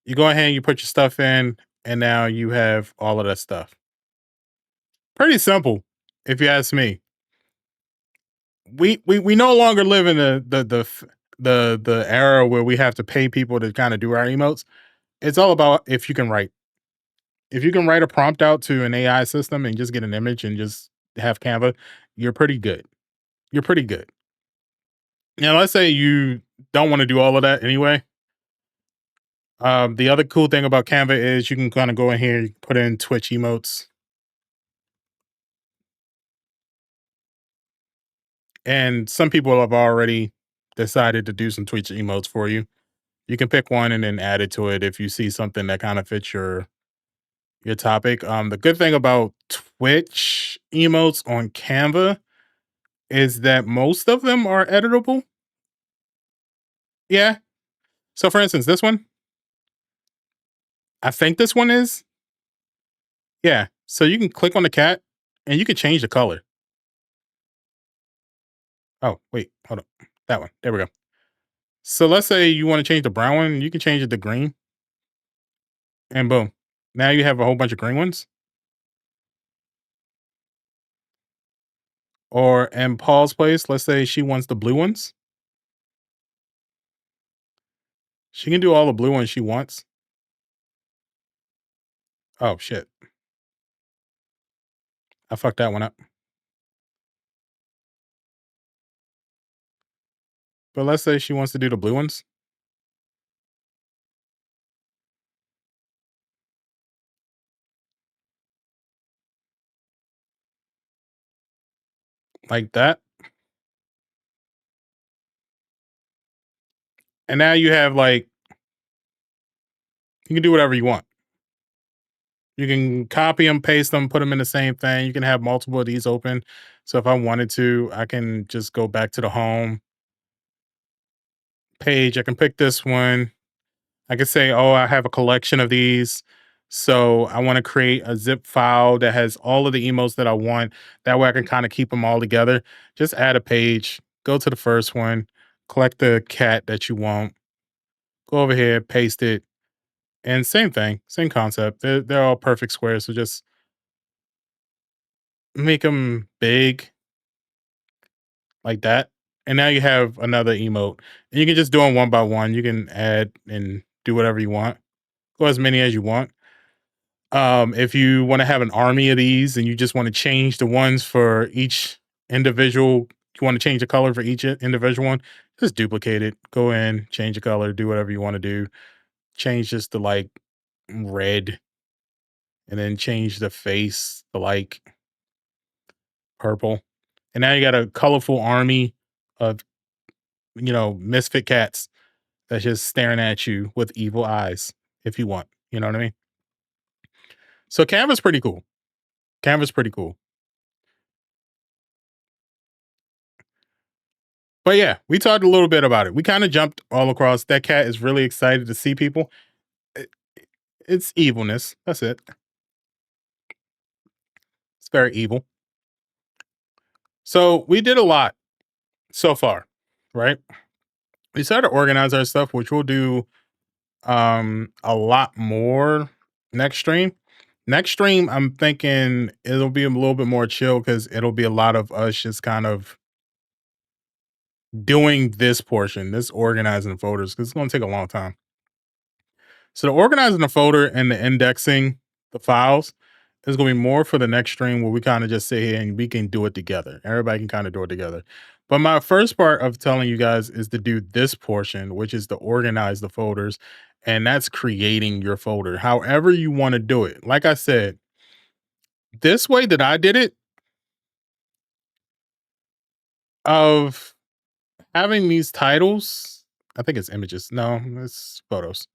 You go ahead and you put your stuff in, and now you have all of that stuff. Pretty simple, if you ask me. We no longer live in the era where we have to pay people to kind of do our emotes. It's all about if you can write. If you can write a prompt out to an AI system and just get an image and just have Canva, you're pretty good. You're pretty good. Now, let's say you don't want to do all of that anyway. The other cool thing about Canva is you can kind of go in here, you can put in Twitch emotes, and some people have already decided to do some Twitch emotes for you. You can pick one and then add it to it if you see something that kind of fits your topic. The good thing about Twitch emotes on Canva is that most of them are editable. Yeah. So for instance, this one, I think this one is. Yeah. So you can click on the cat and you can change the color. Oh, wait, hold up. That one. There we go. So let's say you want to change the brown one, you can change it to green and boom. Now you have a whole bunch of green ones. Or in Paul's place, let's say she wants the blue ones. She can do all the blue ones she wants. Oh shit. I fucked that one up. But let's say she wants to do the blue ones like that. And now you have like, you can do whatever you want. You can copy them, paste them, put them in the same thing. You can have multiple of these open. So if I wanted to, I can just go back to the home page. I can pick this one. I can say, oh, I have a collection of these. So I want to create a zip file that has all of the emotes that I want. That way I can kind of keep them all together. Just add a page, go to the first one, collect the cat that you want, go over here, paste it. And same thing, same concept. They're all perfect squares. So just make them big like that. And now you have another emote. And you can just do them one by one. You can add and do whatever you want. Go as many as you want. If you want to have an army of these and you just want to change the ones for each individual, you want to change the color for each individual one, just duplicate it. Go in, change the color, do whatever you want to do. Change just to like red and then change the face to like purple. And now you got a colorful army of, misfit cats that's just staring at you with evil eyes if you want. You know what I mean? So Canva's pretty cool. Canva's pretty cool. But yeah, we talked a little bit about it. We kind of jumped all across. That cat is really excited to see people. It- It's evilness. That's it. It's very evil. So we did a lot so far, right? We started to organize our stuff, which we'll do a lot more next stream. Next stream, I'm thinking it'll be a little bit more chill because it'll be a lot of us just kind of doing this portion, this organizing folders, because it's going to take a long time. So the organizing the folder and the indexing the files is going to be more for the next stream where we kind of just sit here and we can do it together. Everybody can kind of do it together. But my first part of telling you guys is to do this portion, which is to organize the folders, and that's creating your folder, however you want to do it. Like I said, this way that I did it, of having these titles, I think it's images. No, it's photos.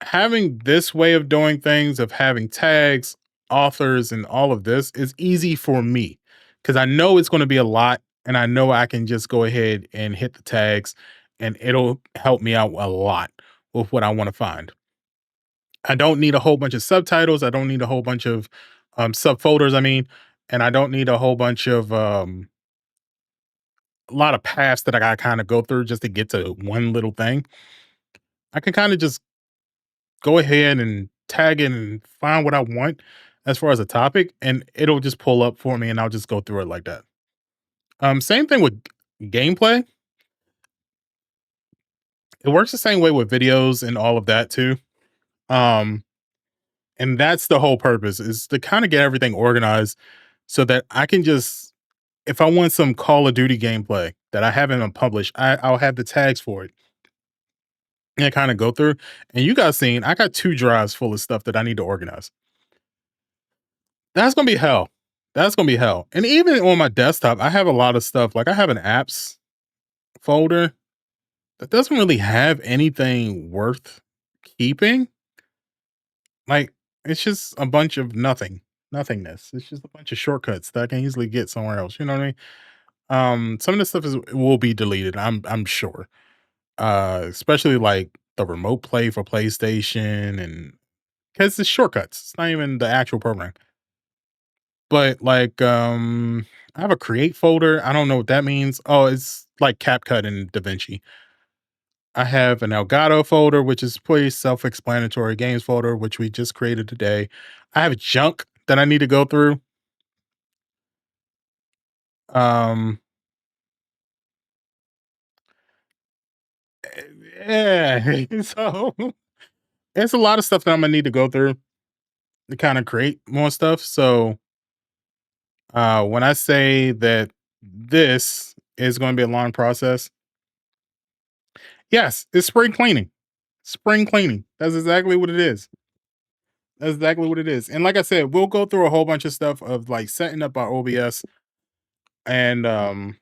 Having this way of doing things, of having tags, authors, and all of this is easy for me because I know it's going to be a lot and I know I can just go ahead and hit the tags and it'll help me out a lot with what I want to find. I don't need a whole bunch of subtitles. I don't need a whole bunch of subfolders. I mean, and I don't need a whole bunch of a lot of paths that I got to kind of go through just to get to one little thing. I can kind of just go ahead and tag it and find what I want as far as a topic, and it'll just pull up for me, and I'll just go through it like that. Same thing with gameplay. It works the same way with videos and all of that too. Um, and that's the whole purpose is to kind of get everything organized so that I can just, if I want some Call of Duty gameplay that I haven't published, I'll have the tags for it. and kind of go through. And you guys seen, I got 2 drives full of stuff that I need to organize. That's gonna be hell. That's gonna be hell. And even on my desktop, I have a lot of stuff. Like I have an apps folder that doesn't really have anything worth keeping. Like it's just a bunch of nothingness. It's just a bunch of shortcuts that I can easily get somewhere else. You know what I mean? Some of this stuff is will be deleted. I'm sure. Especially like the remote play for PlayStation and because it's shortcuts. It's not even the actual program. But like I have a create folder. I don't know what that means. Oh, it's like CapCut and DaVinci. I have an Elgato folder, which is pretty self-explanatory. Games folder, which we just created today. I have junk that I need to go through. Um, yeah, so it's a lot of stuff that I'm gonna need to go through to kind of create more stuff. So when I say that this is going to be a long process, yes, it's spring cleaning. Spring cleaning. That's exactly what it is. That's exactly what it is. And like I said, we'll go through a whole bunch of stuff of like setting up our OBS and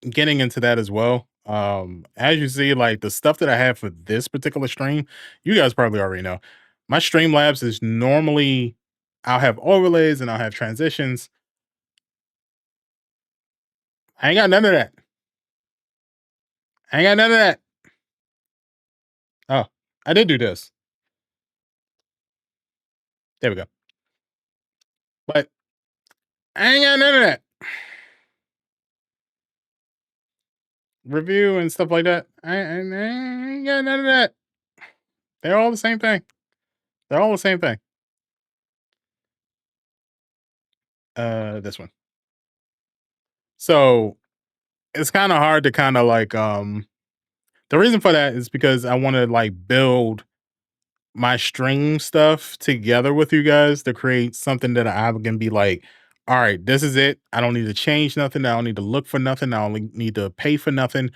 getting into that as well. As you see, like the stuff that I have for this particular stream, you guys probably already know. My Streamlabs is normally I'll have overlays and I'll have transitions. I ain't got none of that. I ain't got none of that. Oh, I did do this. There we go. But I ain't got none of that. Review and stuff like that. I ain't got none of that. They're all the same thing. They're all the same thing. This one. So it's kind of hard to kind of like the reason for that is because I want to like build my stream stuff together with you guys to create something that I can be like, all right, this is it. I don't need to change nothing. I don't need to look for nothing. I only need to pay for nothing.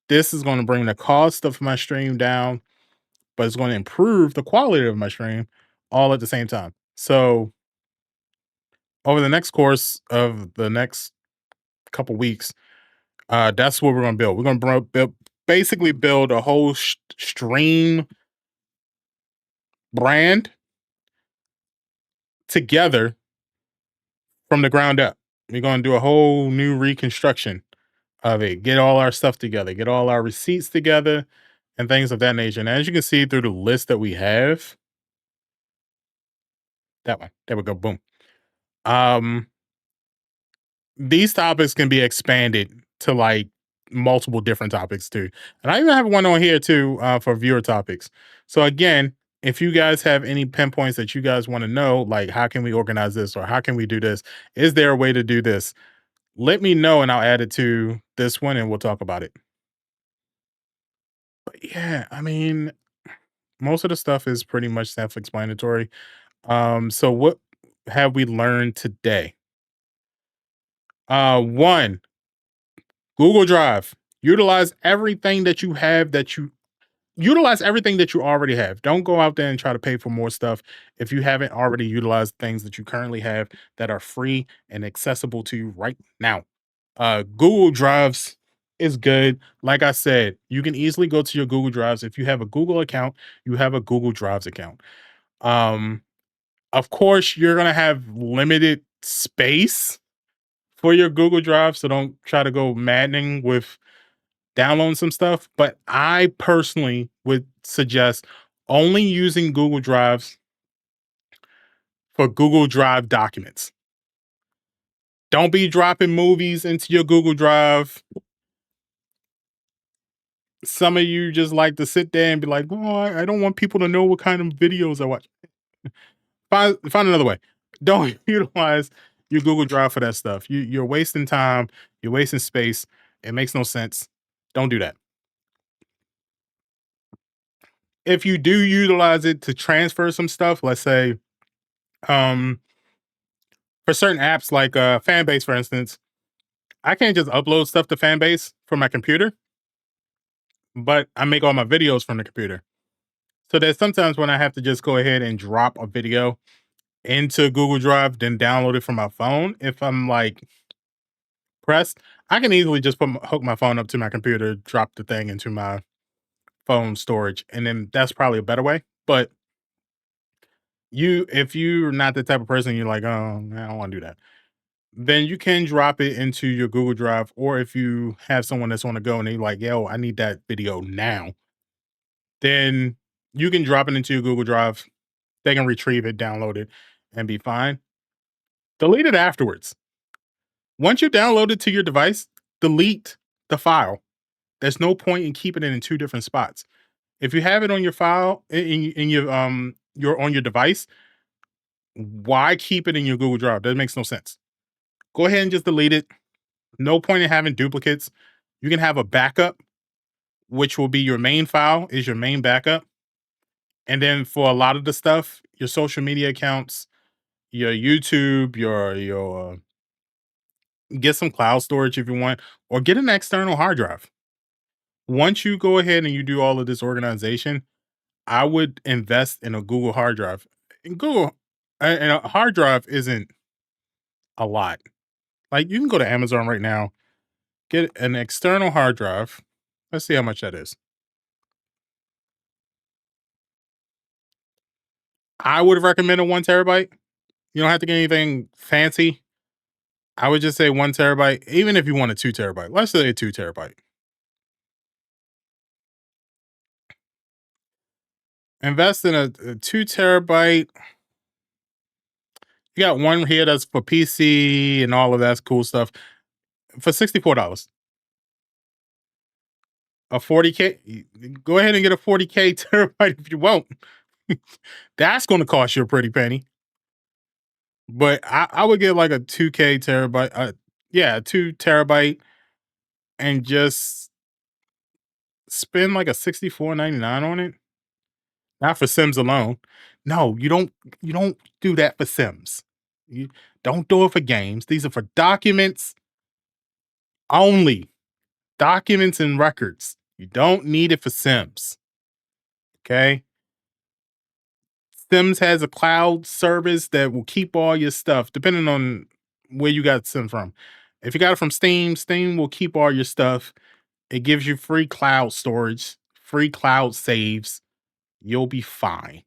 This is going to bring the cost of my stream down, but it's going to improve the quality of my stream all at the same time. So over the next course of the next couple weeks, that's what we're going to build. We're going to basically build a whole stream brand together from the ground up. We're going to do a whole new reconstruction of it, get all our stuff together, get all our receipts together, and things of that nature. And as you can see through the list that we have, that one, there we go, boom. Um, these topics can be expanded to like multiple different topics too. And I even have one on here too for viewer topics. So again, if you guys have any pinpoints that you guys want to know, like how can we organize this or how can we do this? Is there a way to do this? Let me know and I'll add it to this one and we'll talk about it. But yeah, I mean, most of the stuff is pretty much self-explanatory. So what have we learned today? One, Google Drive. Utilize everything that you have that you utilize everything that you already have. Don't go out there and try to pay for more stuff if you haven't already utilized things that you currently have that are free and accessible to you right now. Google Drives is good. Like I said, you can easily go to your Google Drives. If you have a Google account, you have a Google Drives account. Um, of course, you're gonna have limited space for your Google Drive, so don't try to go maddening with downloading some stuff. But I personally would suggest only using Google Drives for Google Drive documents. Don't be dropping movies into your Google Drive. Some of you just like to sit there and be like, "Oh, I don't want people to know what kind of videos I watch." Find another way. Don't utilize your Google Drive for that stuff. You're wasting time. You're wasting space. It makes no sense. Don't do that. If you do utilize it to transfer some stuff, let's say, um, for certain apps like Fanbase, for instance, I can't just upload stuff to Fanbase from my computer. but I make all my videos from the computer. So there's sometimes when I have to just go ahead and drop a video into Google Drive, then download it from my phone. If I'm like pressed, I can easily just hook my phone up to my computer, drop the thing into my phone storage, and then that's probably a better way. But if you're not the type of person you're like, oh, I don't want to do that, then you can drop it into your Google Drive. Or if you have someone that's on the go and they're like, yo, I need that video now, then you can drop it into your Google Drive. They can retrieve it, download it, and be fine. Delete it afterwards. Once you download it to your device, delete the file. There's no point in keeping it in two different spots. If you have it on your file in your on your device, why keep it in your Google Drive? That makes no sense. Go ahead and just delete it. No point in having duplicates. You can have a backup, which will be your main file, is your main backup. And then for a lot of the stuff, your social media accounts, your YouTube, your get some cloud storage if you want, or get an external hard drive. Once you go ahead and you do all of this organization, I would invest in a Google hard drive. And and a hard drive isn't a lot. Like you can go to Amazon right now, get an external hard drive. Let's see how much that is. I would recommend a 1 terabyte. You don't have to get anything fancy. I would just say 1 terabyte, even if you want a 2 terabyte. Let's say a 2 terabyte. Invest in a 2 terabyte. You got one here that's for PC and all of that cool stuff for $64. A 40K. Go ahead and get a 40K terabyte if you want. That's going to cost you a pretty penny. But I would get like a 2K terabyte. Yeah, 2 terabyte, and just spend like a 64.99 on it. Not for Sims alone. No, you don't do that for Sims. You don't do it for games. These are for documents only. Documents and records. You don't need it for Sims. Okay? Sims has a cloud service that will keep all your stuff, depending on where you got Sims from. If you got it from Steam, Steam will keep all your stuff. It gives you free cloud storage, free cloud saves. You'll be fine.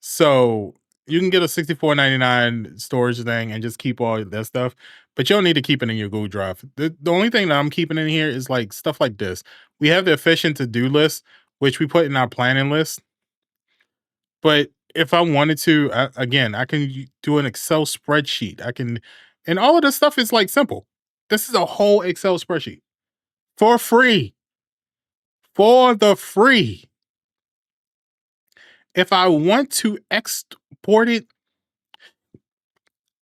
So you can get a 64.99 storage thing and just keep all that stuff, but you don't need to keep it in your Google Drive. The only thing that I'm keeping in here is like stuff like this. We have the efficient to-do list, which we put in our planning list. But if I wanted to, again, I can do an Excel spreadsheet. I can, and all of this stuff is like simple. This is a whole Excel spreadsheet for free, for the free. If I want to export it,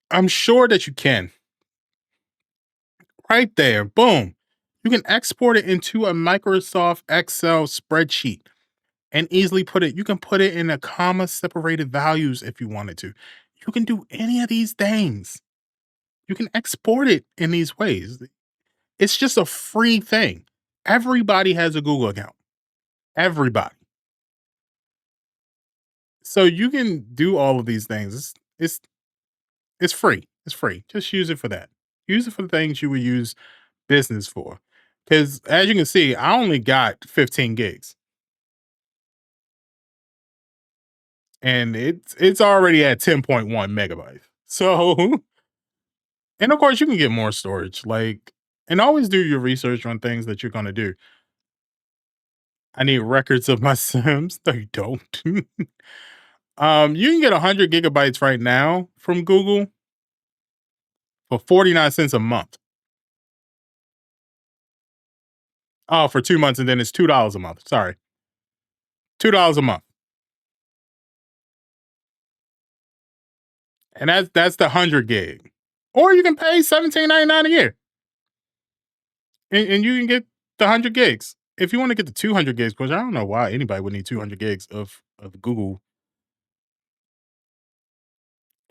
I'm sure that you can. Right there, boom. You can export it into a Microsoft Excel spreadsheet and easily you can put it in a comma separated values if you wanted to. You can do any of these things. You can export it in these ways. It's just a free thing. Everybody has a Google account. Everybody. So you can do all of these things. It's free. It's free. Just use it for that. Use it for the things you would use business for. Because as you can see, I only got 15 gigs. And it's already at 10.1 megabytes. So, and of course you can get more storage. Like, and always do your research on things that you're gonna do. I need records of my Sims. No, you don't. You can get 100 gigabytes right now from Google for 49 cents a month. Oh, for 2 months, and then it's $2 a month. Sorry. $2 a month. And that's the 100 gig. Or you can pay $17.99 a year. And you can get the 100 gigs. If you want to get the 200 gigs, because I don't know why anybody would need 200 gigs of Google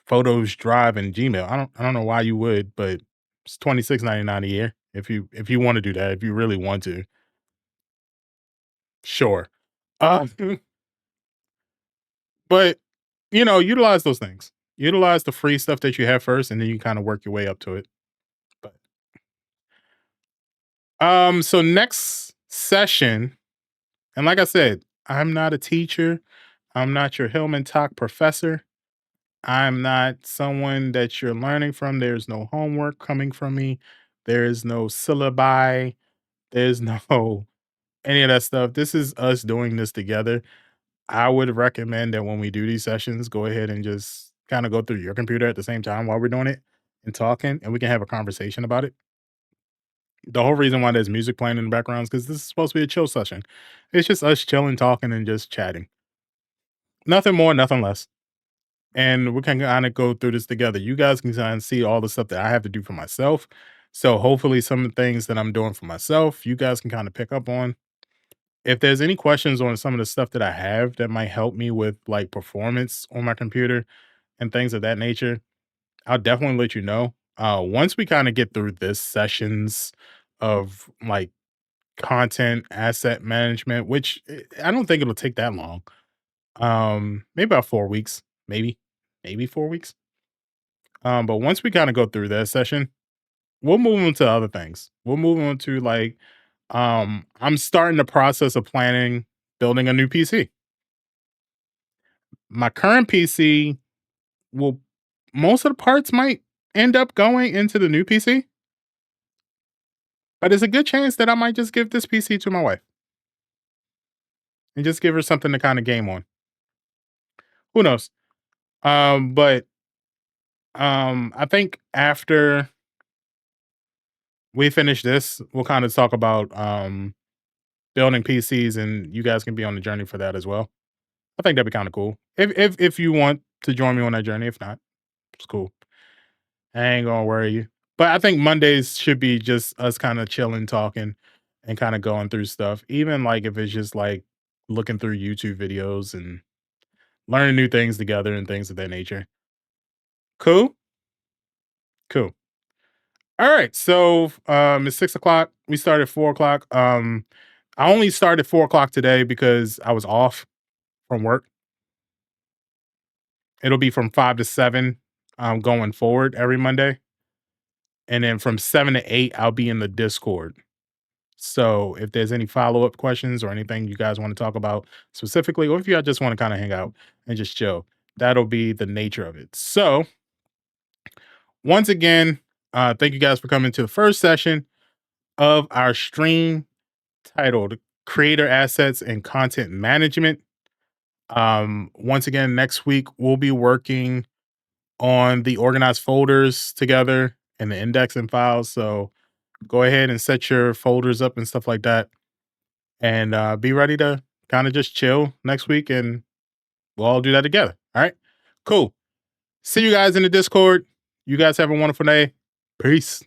Photos, Drive, and Gmail. I don't know why you would, but it's $26.99 a year if you want to do that, if you really want to. Sure. Uh, but utilize those things. Utilize the free stuff that you have first, and then you kind of work your way up to it. But so next session, and like I said, I'm not a teacher. I'm not your Hillman Talk professor. I'm not someone that you're learning from. There's no homework coming from me. There is no syllabi. There's no any of that stuff. This is us doing this together. I would recommend that when we do these sessions, go ahead and just kind of go through your computer at the same time while we're doing it and talking, and we can have a conversation about it. The whole reason why there's music playing in the background is because this is supposed to be a chill session. It's just us chilling, talking, and just chatting. Nothing more, nothing less. And we can kind of go through this together. You guys can kind of see all the stuff that I have to do for myself. So hopefully, some of the things that I'm doing for myself, you guys can kind of pick up on. If there's any questions on some of the stuff that I have that might help me with like performance on my computer and things of that nature, I'll definitely let you know. Once we kind of get through this sessions of like content asset management, which I don't think it'll take that long. Maybe about 4 weeks, maybe 4 weeks. But once we kind of go through that session, we'll move on to other things. We'll move on to like, I'm starting the process of planning building a new PC. My current PC will, most of the parts might end up going into the new PC, but there's a good chance that I might just give this PC to my wife and just give her something to kind of game on. Who knows? But I think after we finish this, we'll kind of talk about building PCs, and you guys can be on the journey for that as well. I think that'd be kind of cool. If you want to join me on that journey, if not, it's cool. I ain't gonna worry you. But I think Mondays should be just us kind of chilling, talking, and kind of going through stuff. Even like if it's just like looking through YouTube videos and learning new things together and things of that nature. Cool, cool. All right, so it's 6 o'clock. We started 4 o'clock. I only started 4 o'clock today because I was off from work. It'll be from 5 to 7 going forward every Monday. And then from 7 to 8, I'll be in the Discord. So if there's any follow-up questions or anything you guys want to talk about specifically, or if you just want to kind of hang out and just chill, that'll be the nature of it. So once again, thank you guys for coming to the first session of our stream titled Creator Assets and Content Management. Once again, next week we'll be working on the organized folders together and the indexing files. So go ahead and set your folders up and stuff like that, and be ready to kind of just chill next week, and we'll all do that together. All right, cool. See you guys in the Discord. You guys have a wonderful day. Peace.